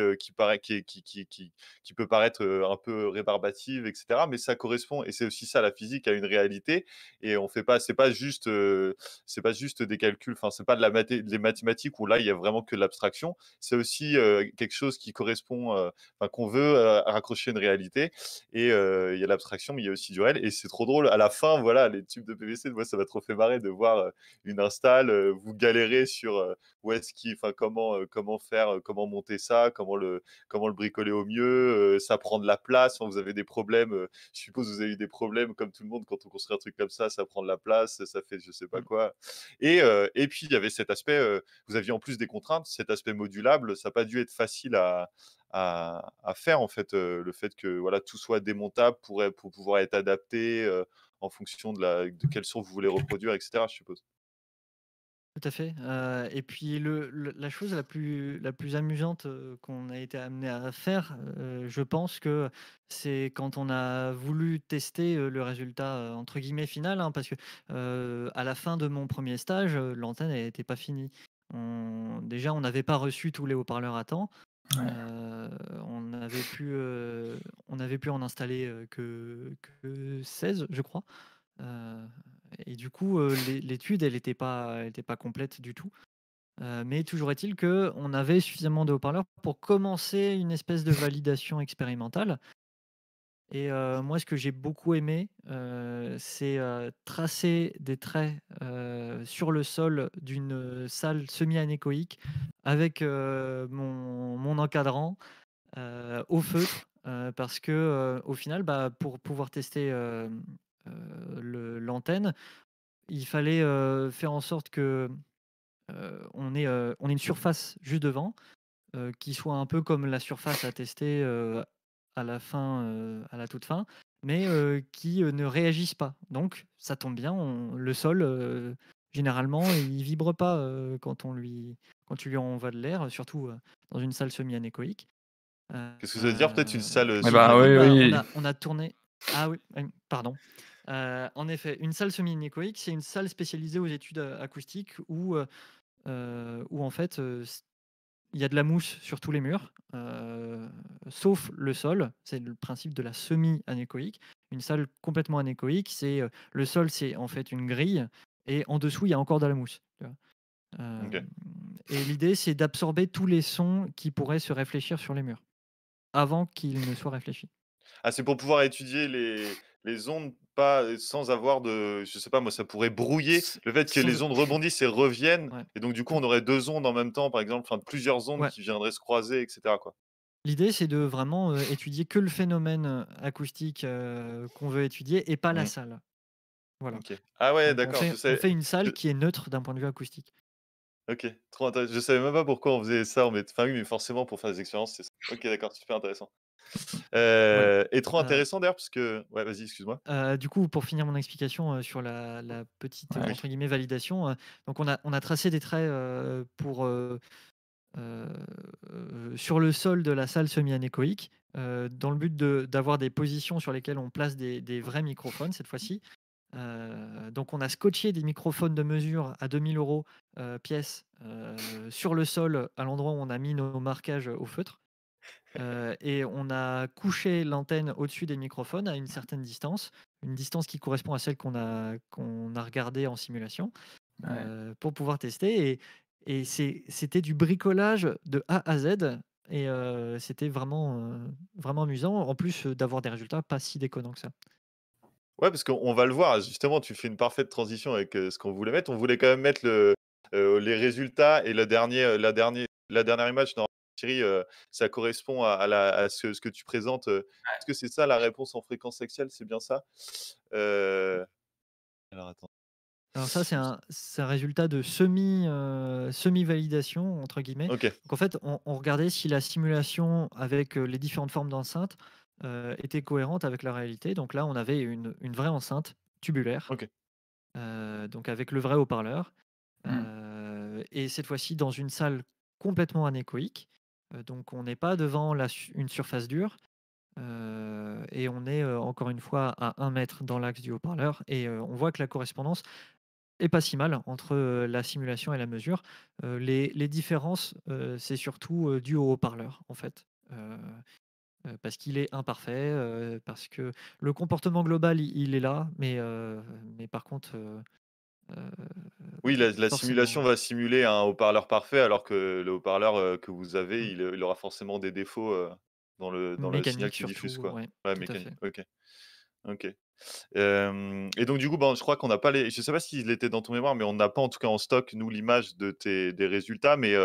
F: peut paraître un peu rébarbative, etc. Mais ça correspond, et c'est aussi ça la physique, à une réalité. Et on fait pas, c'est pas juste des calculs, enfin, c'est pas des mathématiques où là, il y a vraiment que de l'abstraction. C'est aussi quelque chose qui correspond, qu'on veut raccrocher une réalité. Et il y a l'abstraction, mais il y a aussi du réel. Et c'est trop drôle. À la fin, voilà, les tubes de PVC, moi, ça m'a trop fait marrer de voir une install, vous galérez sur où est-ce comment faire, comment monter ça, comment le bricoler au mieux, ça prend de la place, vous avez des problèmes, je suppose que vous avez eu des problèmes comme tout le monde quand on construit un truc comme ça prend de la place, ça fait je sais pas quoi. Et puis il y avait cet aspect, vous aviez en plus des contraintes, cet aspect modulable, ça n'a pas dû être facile à faire en fait, le fait que voilà, tout soit démontable pour pouvoir être adapté en fonction de quel son vous voulez reproduire, etc., je suppose.
I: Tout à fait, et puis la chose la plus amusante, qu'on a été amené à faire, je pense que c'est quand on a voulu tester, le résultat, entre guillemets «final», hein, parce que, à la fin de mon premier stage, l'antenne elle était pas finie. On n'avait pas reçu tous les haut-parleurs à temps.
G: Ouais.
I: On avait pu en installer, que 16, je crois. Heu et du coup, l'étude, elle était pas complète du tout. Mais toujours est-il qu'on avait suffisamment de haut-parleurs pour commencer une espèce de validation expérimentale. Et moi, ce que j'ai beaucoup aimé, c'est, tracer des traits, sur le sol d'une salle semi-anéchoïque avec, mon encadrant, au feutre, parce que, au final, bah, pour pouvoir tester, l'antenne, il fallait, faire en sorte que, on ait une surface juste devant, qui soit un peu comme la surface à tester, à la fin, à la toute fin, mais qui, ne réagisse pas. Donc ça tombe bien, le sol, généralement, il vibre pas, quand tu lui envoies de l'air, surtout, dans une salle semi-anéchoïque.
F: Qu'est-ce que ça veut dire, peut-être une salle
G: Eh bah, oui,
I: Bah,
G: oui.
I: on a tourné. Ah oui, pardon. En effet, une salle semi-anéchoïque, c'est une salle spécialisée aux études, acoustiques où en fait, il y a de la mousse sur tous les murs, sauf le sol. C'est le principe de la semi-anéchoïque. Une salle complètement anéchoïque, le sol, c'est en fait une grille et en dessous, il y a encore de la mousse, tu vois?
F: OK.
I: Et l'idée, c'est d'absorber tous les sons qui pourraient se réfléchir sur les murs, avant qu'ils ne soient réfléchis.
F: Ah, c'est pour pouvoir étudier les ondes, pas sans avoir de, je sais pas moi, ça pourrait brouiller
I: S
F: le fait que
I: sans
F: les ondes rebondissent et reviennent,
I: Ouais.
F: et donc du coup, on aurait 2 ondes en même temps, par exemple, enfin plusieurs ondes
I: Ouais.
F: qui viendraient se croiser, et cetera, quoi.
I: L'idée, c'est de vraiment, étudier que le phénomène, acoustique, qu'on veut étudier et pas la
F: Mmh.
I: salle. Voilà.
F: OK. Ah ouais,
I: Donc
F: d'accord,
I: on fait une salle
F: je
I: qui est neutre d'un point de vue acoustique.
F: OK, trop intéressant. Je savais même pas pourquoi on faisait ça, enfin oui, mais forcément pour faire des expériences, c'est ça. OK, d'accord, super intéressant.
I: Voilà.
F: Et trop intéressant d'ailleurs parce que ouais, vas-y, excuse-moi.
I: Du coup, pour finir mon explication, sur la petite,
G: Ouais.
I: entre guillemets, «validation», donc on a tracé des traits, sur le sol de la salle semi-anéchoïque, dans le but d'avoir des positions sur lesquelles on place des vrais microphones cette fois-ci. Donc on a scotché des microphones de mesure à 2 000 € pièce, sur le sol à l'endroit où on a mis nos marquages au feutre. Et on a couché l'antenne au-dessus des microphones à une certaine distance, une distance qui correspond à celle qu'on a regardée en simulation,
G: Ouais.
I: pour pouvoir tester. Et c'était du bricolage de A à Z. Et c'était vraiment amusant, en plus, d'avoir des résultats pas si déconnants que ça.
F: Ouais, parce qu'on va le voir, justement, tu fais une parfaite transition avec, ce qu'on voulait mettre. On voulait quand même mettre les résultats et la dernière image dans Thierry, ça correspond à ce que tu présentes, est-ce que c'est ça la réponse en fréquence axiale, c'est bien ça? Heu, alors attends.
I: Alors ça, c'est un résultat de «semi-validation» entre guillemets.
F: OK,
I: Donc en fait, on regardait si la simulation avec, les différentes formes d'enceintes, était cohérente avec la réalité. Donc là, on avait une vraie enceinte tubulaire,
F: OK.
I: donc avec le vrai haut-parleur,
G: Mmh.
I: et cette fois-ci dans une salle complètement anéchoïque. Donc on n'est pas devant une surface dure, et on est, encore une fois à 1 mètre dans l'axe du haut-parleur. Et on voit que la correspondance est pas si mal entre la simulation et la mesure. Les différences, c'est surtout dû au haut-parleur, en fait. Parce qu'il est imparfait, parce que le comportement global, il est là, mais par contre,
F: Oui, la simulation
I: forcément.
F: va simuler un haut-parleur parfait, alors que le haut-parleur, que vous avez,
I: Mmh.
F: il aura forcément des défauts, dans le signal
I: Mécanique
F: qu'il diffuse,
I: surtout,
F: quoi.
I: ouais,
F: Ouais,
I: tout à
F: mécanique,
I: fait.
F: OK. OK. Et donc du coup, je crois qu'on n'a pas les je sais pas s'il était dans ton mémoire, mais on n'a pas en tout cas en stock, nous, l'image de tes des résultats, mais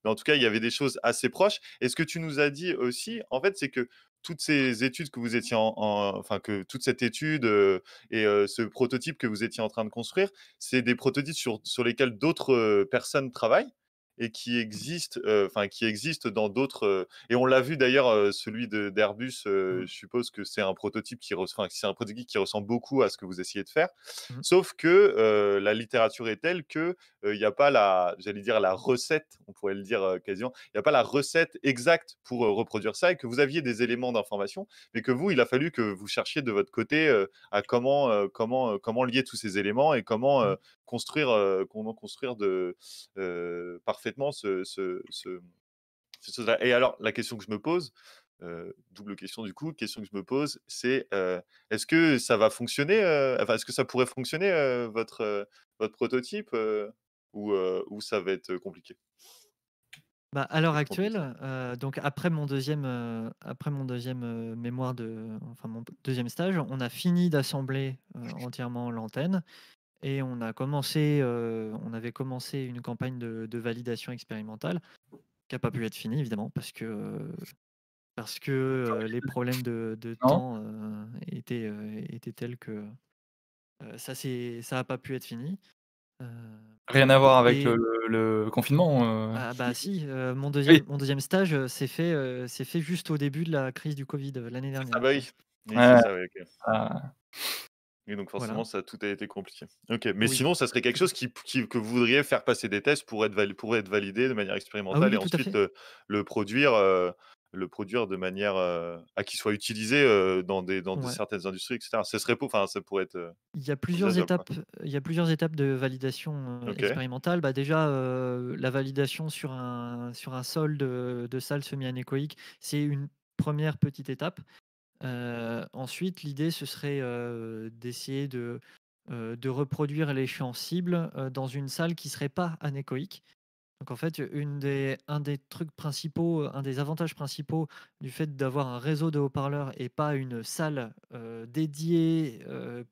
F: en tout cas, il y avait des choses assez proches. Et ce que tu nous as dit aussi, en fait, c'est que toutes ces études que vous étiez enfin, que toute cette étude, ce prototype que vous étiez en train de construire, c'est des prototypes sur lesquels d'autres, personnes travaillent et qui existent dans d'autres, et on l'a vu d'ailleurs, celui d'Airbus,
I: Mmh.
F: je suppose que c'est un prototype c'est un prototype qui ressemble beaucoup à ce que vous essayez de faire.
I: Mmh.
F: Sauf que, la littérature est telle que, il y a pas j'allais dire la recette, on pourrait le dire, quasiment. Il y a pas la recette exacte pour, reproduire ça, et que vous aviez des éléments d'information, mais que vous, il a fallu que vous cherchiez de votre côté, à comment lier tous ces éléments et
I: Mmh.
F: comment construire parfaitement chose-là. Et alors, la question que je me pose, double question du coup, question que je me pose, c'est, est-ce que ça va fonctionner, enfin, est-ce que ça pourrait fonctionner, votre prototype, ou ça va être compliqué?
I: Bah, à l'heure
F: Plus compliqué.
I: actuelle, donc après mon deuxième mémoire enfin mon deuxième stage, on a fini d'assembler, entièrement l'antenne et on avait commencé une campagne de validation expérimentale qui a pas pu être finie évidemment parce que les problèmes de
G: Non?
I: temps, étaient tels que, ça a pas pu être fini, heu
G: Rien à voir avec
I: et
G: le confinement,
I: ah bah si, mon
G: Oui.
I: deuxième mon 2 stage, s'est fait juste au début de la crise du Covid, l'année
F: C'est ça,
I: dernière.
F: bah oui. Oui, c'est
G: Ouais,
F: ça, oui, OK.
G: ah,
F: Oui, donc
I: Voilà.
F: forcément, ça tout a été compliqué. OK, mais
I: Oui,
F: sinon, ça serait quelque
I: tout à
F: chose
I: fait.
F: que vous voudriez faire passer des tests pour être validé de manière
I: Ah oui,
F: expérimentale, et
I: oui, tout à
F: ensuite,
I: fait.
F: le produire, de manière, à qu'il soit utilisé, dans
I: Ouais.
F: certaines industries, et cetera. Enfin, ça pourrait être,
I: Il y a plusieurs
F: envisageable, quoi.
I: étapes il y a plusieurs étapes de validation,
F: OK.
I: expérimentale. Bah, déjà, la validation sur un sol de salle semi-anéchoïque, c'est une première petite étape. Ensuite, l'idée, ce serait, d'essayer de reproduire l'échéance cible, dans une salle qui serait pas anéchoïque. Donc en fait, un des trucs principaux, un des avantages principaux du fait d'avoir un réseau de haut-parleurs et pas une salle, dédiée,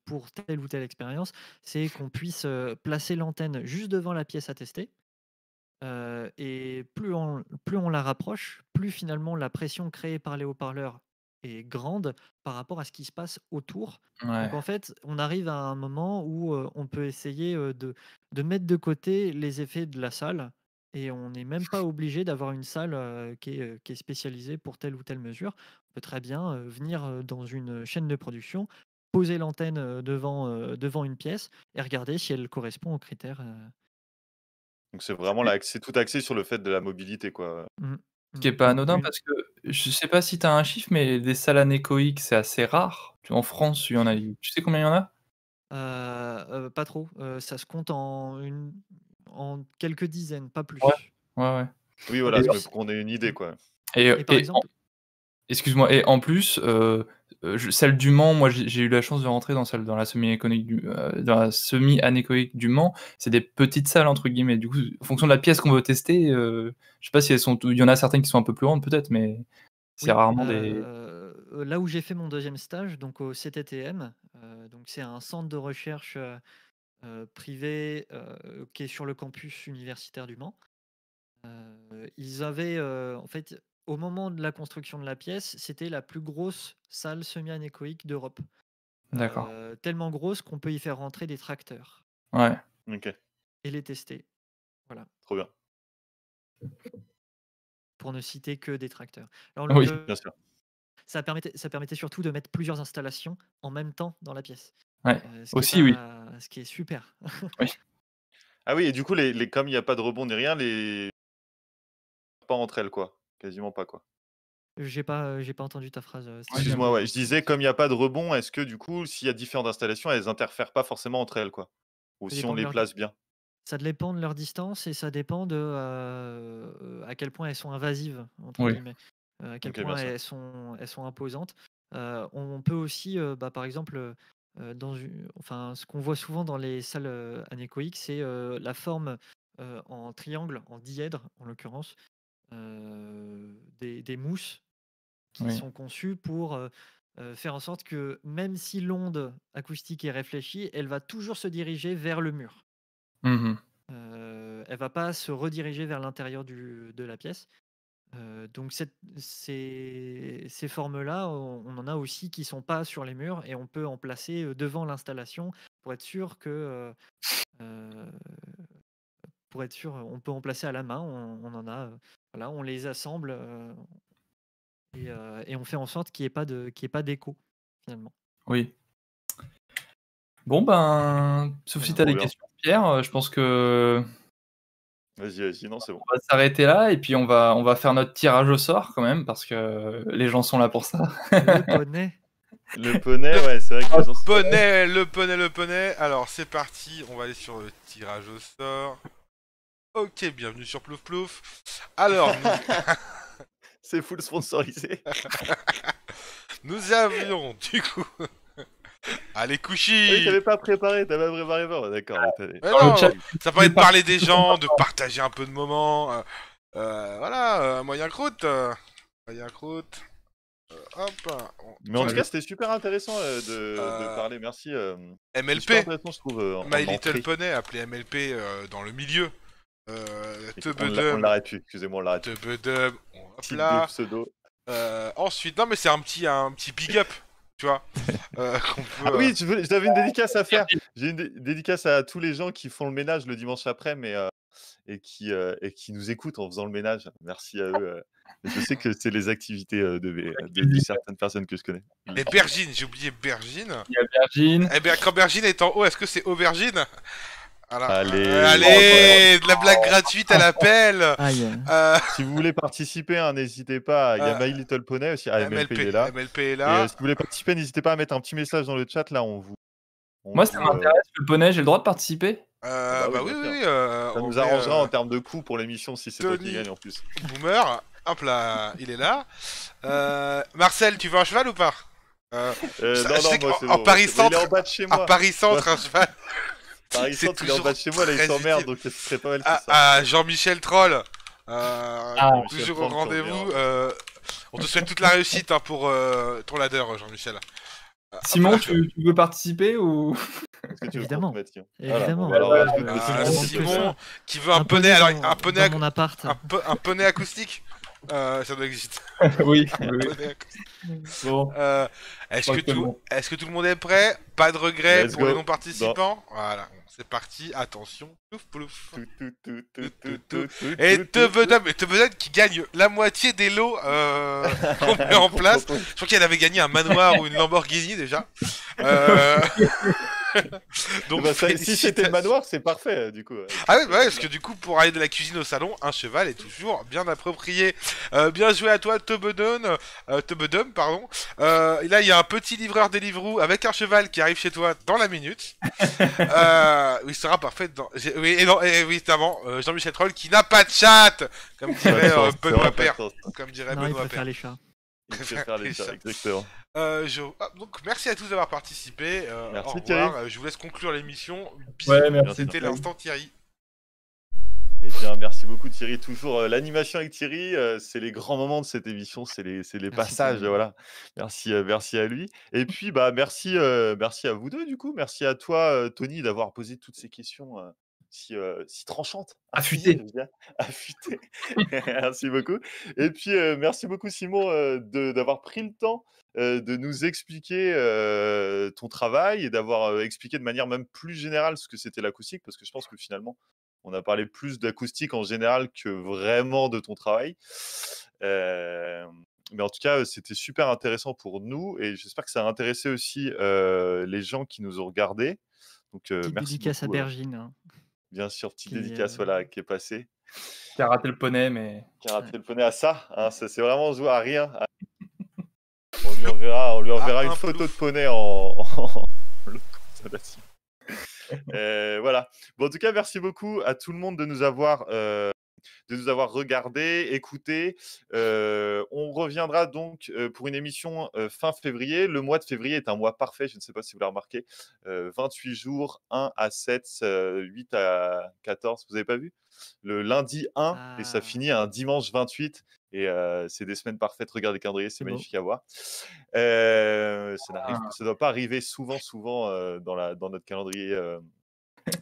I: pour telle ou telle expérience, c'est qu'on puisse, placer l'antenne juste devant la pièce à tester, et plus on la rapproche, plus finalement la pression créée par les haut-parleurs est grande par rapport à ce qui se passe autour.
G: ouais.
I: Donc en fait, on arrive à un moment où, on peut essayer, de mettre de côté les effets de la salle et on n'est même pas obligé d'avoir une salle, qui est spécialisée pour telle ou telle mesure. On peut très bien, venir, dans une chaîne de production, poser l'antenne, devant une pièce et regarder si elle correspond aux critères,
F: Donc c'est vraiment là tout axé sur le fait de la mobilité, quoi.
I: mmh,
G: Ce
I: mmh,
G: qui est pas anodin
I: une
G: parce que je sais pas si tu as un chiffre, mais des salles anéchoïques, c'est assez rare. En France, il y en a tu sais combien il y en a?
I: Pas trop, ça se compte en quelques dizaines, pas
G: Ouais,
I: plus.
G: ouais, ouais.
F: Oui,
I: En
F: voilà,
G: Et
F: mais
I: plus
F: pour qu'on ait une idée,
I: mmh
F: quoi.
G: et
I: et par exemple
G: excuse-moi, et en plus, celle du Mans, moi j'ai eu la chance de rentrer dans la semi-anéchoïque du Mans. C'est des «petites salles» entre guillemets. Du coup, en fonction de la pièce qu'on veut tester, je sais pas si elles sont il y en a certaines qui sont un peu plus grandes peut-être, mais c'est
I: oui,
G: rarement des
I: là où j'ai fait mon deuxième stage, donc au CTTM, donc c'est un centre de recherche, privé, qui est sur le campus universitaire du Mans. Ils avaient, en fait, au moment de la construction de la pièce, c'était la plus grosse salle semi-anéchoïque d'Europe.
G: d'accord.
I: Tellement grosse qu'on peut y faire rentrer des tracteurs
G: Ouais.
F: OK,
I: et les tester. Voilà,
F: trop bien.
I: pour ne citer que des tracteurs. Alors
G: Oui.
F: Bien sûr.
I: ça permettait surtout de mettre plusieurs installations en même temps dans la pièce,
G: Ouais.
I: ce qui est
G: Aussi, oui.
I: pas ce qui est super.
G: Oui.
F: Ah oui, et du coup, comme il y a pas de rebond ni rien, pas entre elles, quoi? Quasiment pas, quoi?
I: J'ai pas entendu ta phrase, si tu
G: Ouais,
I: peux
F: Excuse-moi, ouais, je
I: répéter,
F: disais,
I: merci.
F: comme il y a pas de rebond, est-ce que du coup, s'il y a différentes installations, elles interfèrent pas forcément entre elles, quoi? Ou
I: Ça
F: si
I: dépend
F: on
I: de
F: les
I: leur
F: place bien.
I: Ça dépend de leur distance et ça dépend de à quel point elles sont invasives, entre
G: Oui.
I: guillemets. À quel
F: Ok, bien
I: point
F: sûr.
I: elles sont imposantes. On peut aussi, par exemple, ce qu'on voit souvent dans les salles anéchoïques, c'est la forme en triangle, en dièdre en l'occurrence, des mousses qui
G: Oui.
I: sont conçues pour faire en sorte que même si l'onde acoustique est réfléchie, elle va toujours se diriger vers le mur.
G: Mhm.
I: Elle va pas se rediriger vers l'intérieur de la pièce. Donc ces formes-là, on en a aussi qui sont pas sur les murs et on peut en placer devant l'installation pour être sûr que on peut en placer à la main. On en a, voilà, on les assemble et on fait en sorte qu'il n'y ait pas d'écho finalement.
G: Oui. Bon, ben, sauf si tu as
F: Trop
G: des
F: bien.
G: questions, Pierre, je pense que
F: Vas-y, non, c'est bon.
G: on va s'arrêter là et puis on va faire notre tirage au sort quand même parce que les gens sont là pour ça.
I: Le poney.
F: Le poney, ouais, c'est vrai que les gens...
K: Le poney. Alors, c'est parti. On va aller sur le tirage au sort. Ok, bienvenue sur Plouf Plouf. Alors,
F: C'est full sponsorisé.
K: nous avions, du coup... Allez,
F: Oui,
K: couchi.
F: t'avais pas préparé avant. D'accord.
K: Mais non, ça permet de parler des gens, de partager un peu de moments. Voilà, moyen croûte. Hop.
F: Mais en tout cas, c'était super intéressant de parler. Merci. C'est
K: MLP,
F: super intéressant, je trouve. En
K: My Little
F: entrée.
K: Pony, appelé MLP dans le milieu.
F: On l'arrête plus, excusez-moi, on l'arrête plus.
K: Tebedum, hop
F: Type
K: là.
F: de pseudo.
K: Ensuite, non mais c'est un petit big up, tu vois. Qu'on peut,
F: Ah oui, j'avais une dédicace à faire. J'ai une dédicace à tous les gens qui font le ménage le dimanche après, et qui nous écoutent en faisant le ménage. Merci à eux. Je sais que c'est les activités de certaines personnes que je connais.
K: Et Bergine, j'ai oublié Bergine.
G: Il y a Bergine.
K: Eh bien, quand Bergine est en haut, est-ce que c'est aubergine? Voilà.
F: Allez,
K: de la blague gratuite à l'appel.
I: Aïe.
F: Si vous voulez participer, hein, n'hésitez pas. Il y a My Little Pony aussi. Ah, MLP, il est là.
K: MLP est
F: Et
K: là.
F: si vous voulez participer, n'hésitez pas à mettre un petit message dans le chat. Là,
G: Moi, ça m'intéresse, le poney, j'ai le droit de participer?
K: Bah oui.
F: Ça nous arrangera en termes de coût pour l'émission si c'est toi qui gagne en plus.
K: Boomer, hop là, il est là. Marcel, tu veux un cheval ou pas?
F: Non, moi c'est
K: en
F: bon.
K: Paris
F: Il est
K: Centre,
F: en bas de chez moi.
K: à Paris Centre, un cheval.
F: Paris Centre, il est en bas de chez moi, là il
K: très
F: s'emmerde,
K: utile.
F: donc ce serait pas mal que ça.
K: Jean-Michel Troll,
F: Jean-Michel
K: toujours au
F: Troll,
K: rendez-vous. On te souhaite toute la réussite hein, pour ton ladder, Jean-Michel.
G: Simon, tu veux participer ou...
F: Est-ce que tu veux
I: Évidemment.
F: qu'on te mette, tiens
I: Évidemment.
F: Voilà,
K: Simon, qui veut un poney, alors un poney,
I: dans mon appart.
K: un poney acoustique. Ça doit exister.
G: Oui.
K: Un poney acoustique.
G: Bon.
K: Est-ce que tout le monde est prêt? Pas de regret
F: Let's
K: pour les
F: go.
K: non-participants? Voilà, c'est parti, attention. Plouf, plouf.
F: Tout.
K: Et Tebedum qui gagne la moitié des lots qu'on met en place. Je crois qu'elle avait gagné un manoir ou une Lamborghini déjà. Donc,
F: Bah, si c'était le manoir, c'est parfait du coup.
K: Ah oui, bah, parce que du coup, pour aller de la cuisine au salon, un cheval est toujours bien approprié. Bien joué à toi, Tebedum, pardon. Là, il y a un petit livreur Deliveroo avec un cheval qui arrive chez toi dans la minute. Il sera parfait dans... Oui, évidemment, Jean-Michel Troll qui n'a pas de chat, comme dirait Benoît Père. Comme dirait
I: Non, il
K: Benoît
I: préfère
K: Père.
I: les chats.
F: Il préfère les chats, exactement.
K: Donc merci à tous d'avoir participé.
F: Merci,
K: au revoir. Je vous laisse conclure l'émission.
G: Ouais, merci.
K: C'était l'instant Thierry.
F: Eh bien, merci beaucoup Thierry. Toujours l'animation avec Thierry, c'est les grands moments de cette émission, c'est les passages,
I: Thierry.
F: voilà. Merci à lui. Et puis, bah, merci à vous deux du coup. Merci à toi, Tony, d'avoir posé toutes ces questions si tranchantes.
G: Affûtées.
F: Affûtées. Merci beaucoup. Et puis, merci beaucoup Simon d'avoir pris le temps de nous expliquer ton travail et d'avoir expliqué de manière même plus générale ce que c'était l'acoustique, parce que je pense que finalement, on a parlé plus d'acoustique en général que vraiment de ton travail. Mais en tout cas, c'était super intéressant pour nous et j'espère que ça a intéressé aussi les gens qui nous ont regardés. Donc,
I: Petite
F: merci
I: dédicace
F: beaucoup,
I: à Bergine. Hein.
F: Bien sûr, petite
I: Qui,
F: dédicace voilà, qui est passée.
G: Qui a raté le poney, mais...
F: Qui a raté le poney à ça. Hein, ça c'est vraiment joué à rien. On lui enverra une photo de poney en consolation. Voilà. Bon, en tout cas, merci beaucoup à tout le monde de nous avoir regardés, écoutés. On reviendra donc pour une émission fin février. Le mois de février est un mois parfait, je ne sais pas si vous l'avez remarqué. 28 jours, 1 à 7, 8 à 14, vous n'avez pas vu? Le lundi 1 et ça finit un dimanche 28. Et c'est des semaines parfaites. Regardez le calendrier, c'est magnifique à voir. Ça ne doit pas arriver souvent dans notre calendrier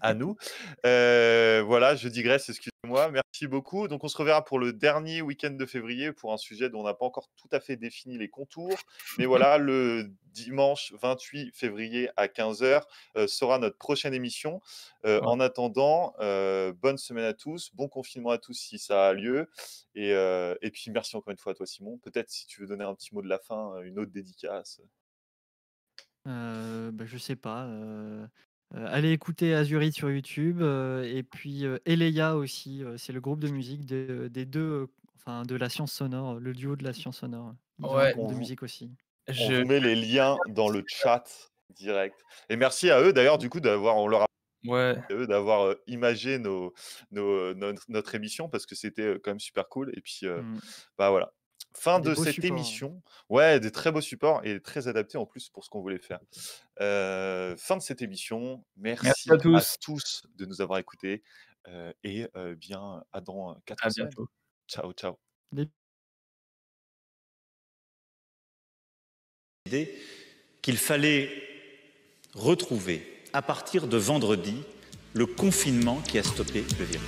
F: à nous. Voilà, je digresse, excusez-moi. Merci beaucoup. Donc, on se reverra pour le dernier week-end de février pour un sujet dont on n'a pas encore tout à fait défini les contours. Mais voilà, le dimanche 28 février à 15h sera notre prochaine émission. En attendant, bonne semaine à tous, bon confinement à tous si ça a lieu. Et puis, merci encore une fois à toi, Simon. Peut-être si tu veux donner un petit mot de la fin, une autre dédicace.
I: Je sais pas. Allez écouter Azurite sur YouTube et puis Eleia aussi, c'est le groupe de musique des deux, de la science sonore, le duo de la science sonore. Ils ont un groupe de musique aussi.
F: On vous met les liens dans le chat direct. Et merci à eux d'ailleurs du coup d'avoir imagé notre émission parce que c'était quand même super cool. Et puis voilà. Fin de cette émission. Ouais, des très beaux supports et très adaptés en plus pour ce qu'on voulait faire. Fin de cette émission. Merci à tous de nous avoir écoutés. Et bien, à dans 4 semaines. Bientôt. Ciao, ciao.
L: Qu'il fallait retrouver à partir de vendredi le confinement qui a stoppé le virus.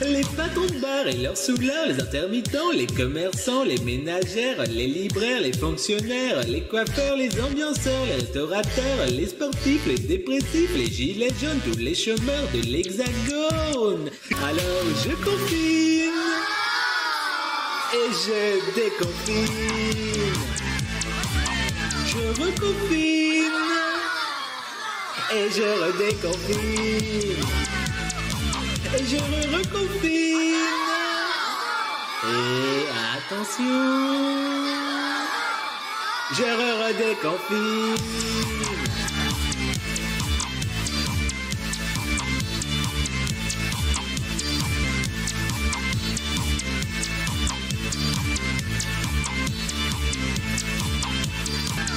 M: Les patrons de bar et leurs sougleurs, les intermittents, les commerçants, les ménagères, les libraires, les fonctionnaires, les coiffeurs, les ambianceurs, les restaurateurs, les sportifs, les dépressifs, les gilets jaunes, tous les chômeurs de l'Hexagone. Alors je confine et je déconfine. Je reconfine et je redéconfine. Et je reconfine. Et attention, je redéconfine.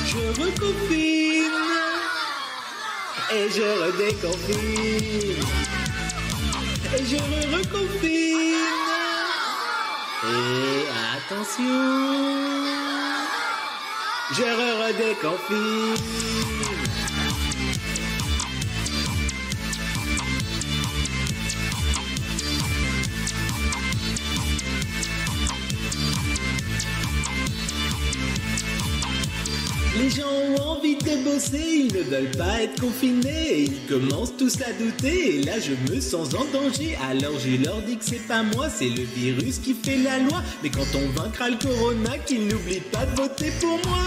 M: Je reconfine. Et je redéconfine. Et je reconfine. Et attention, je redéconfine. Les gens ont envie de bosser, ils ne veulent pas être confinés. Ils commencent tous à douter, et là je me sens en danger. Alors je leur dis que c'est pas moi, c'est le virus qui fait la loi. Mais quand on vaincra le corona, qu'ils n'oublient pas de voter pour moi.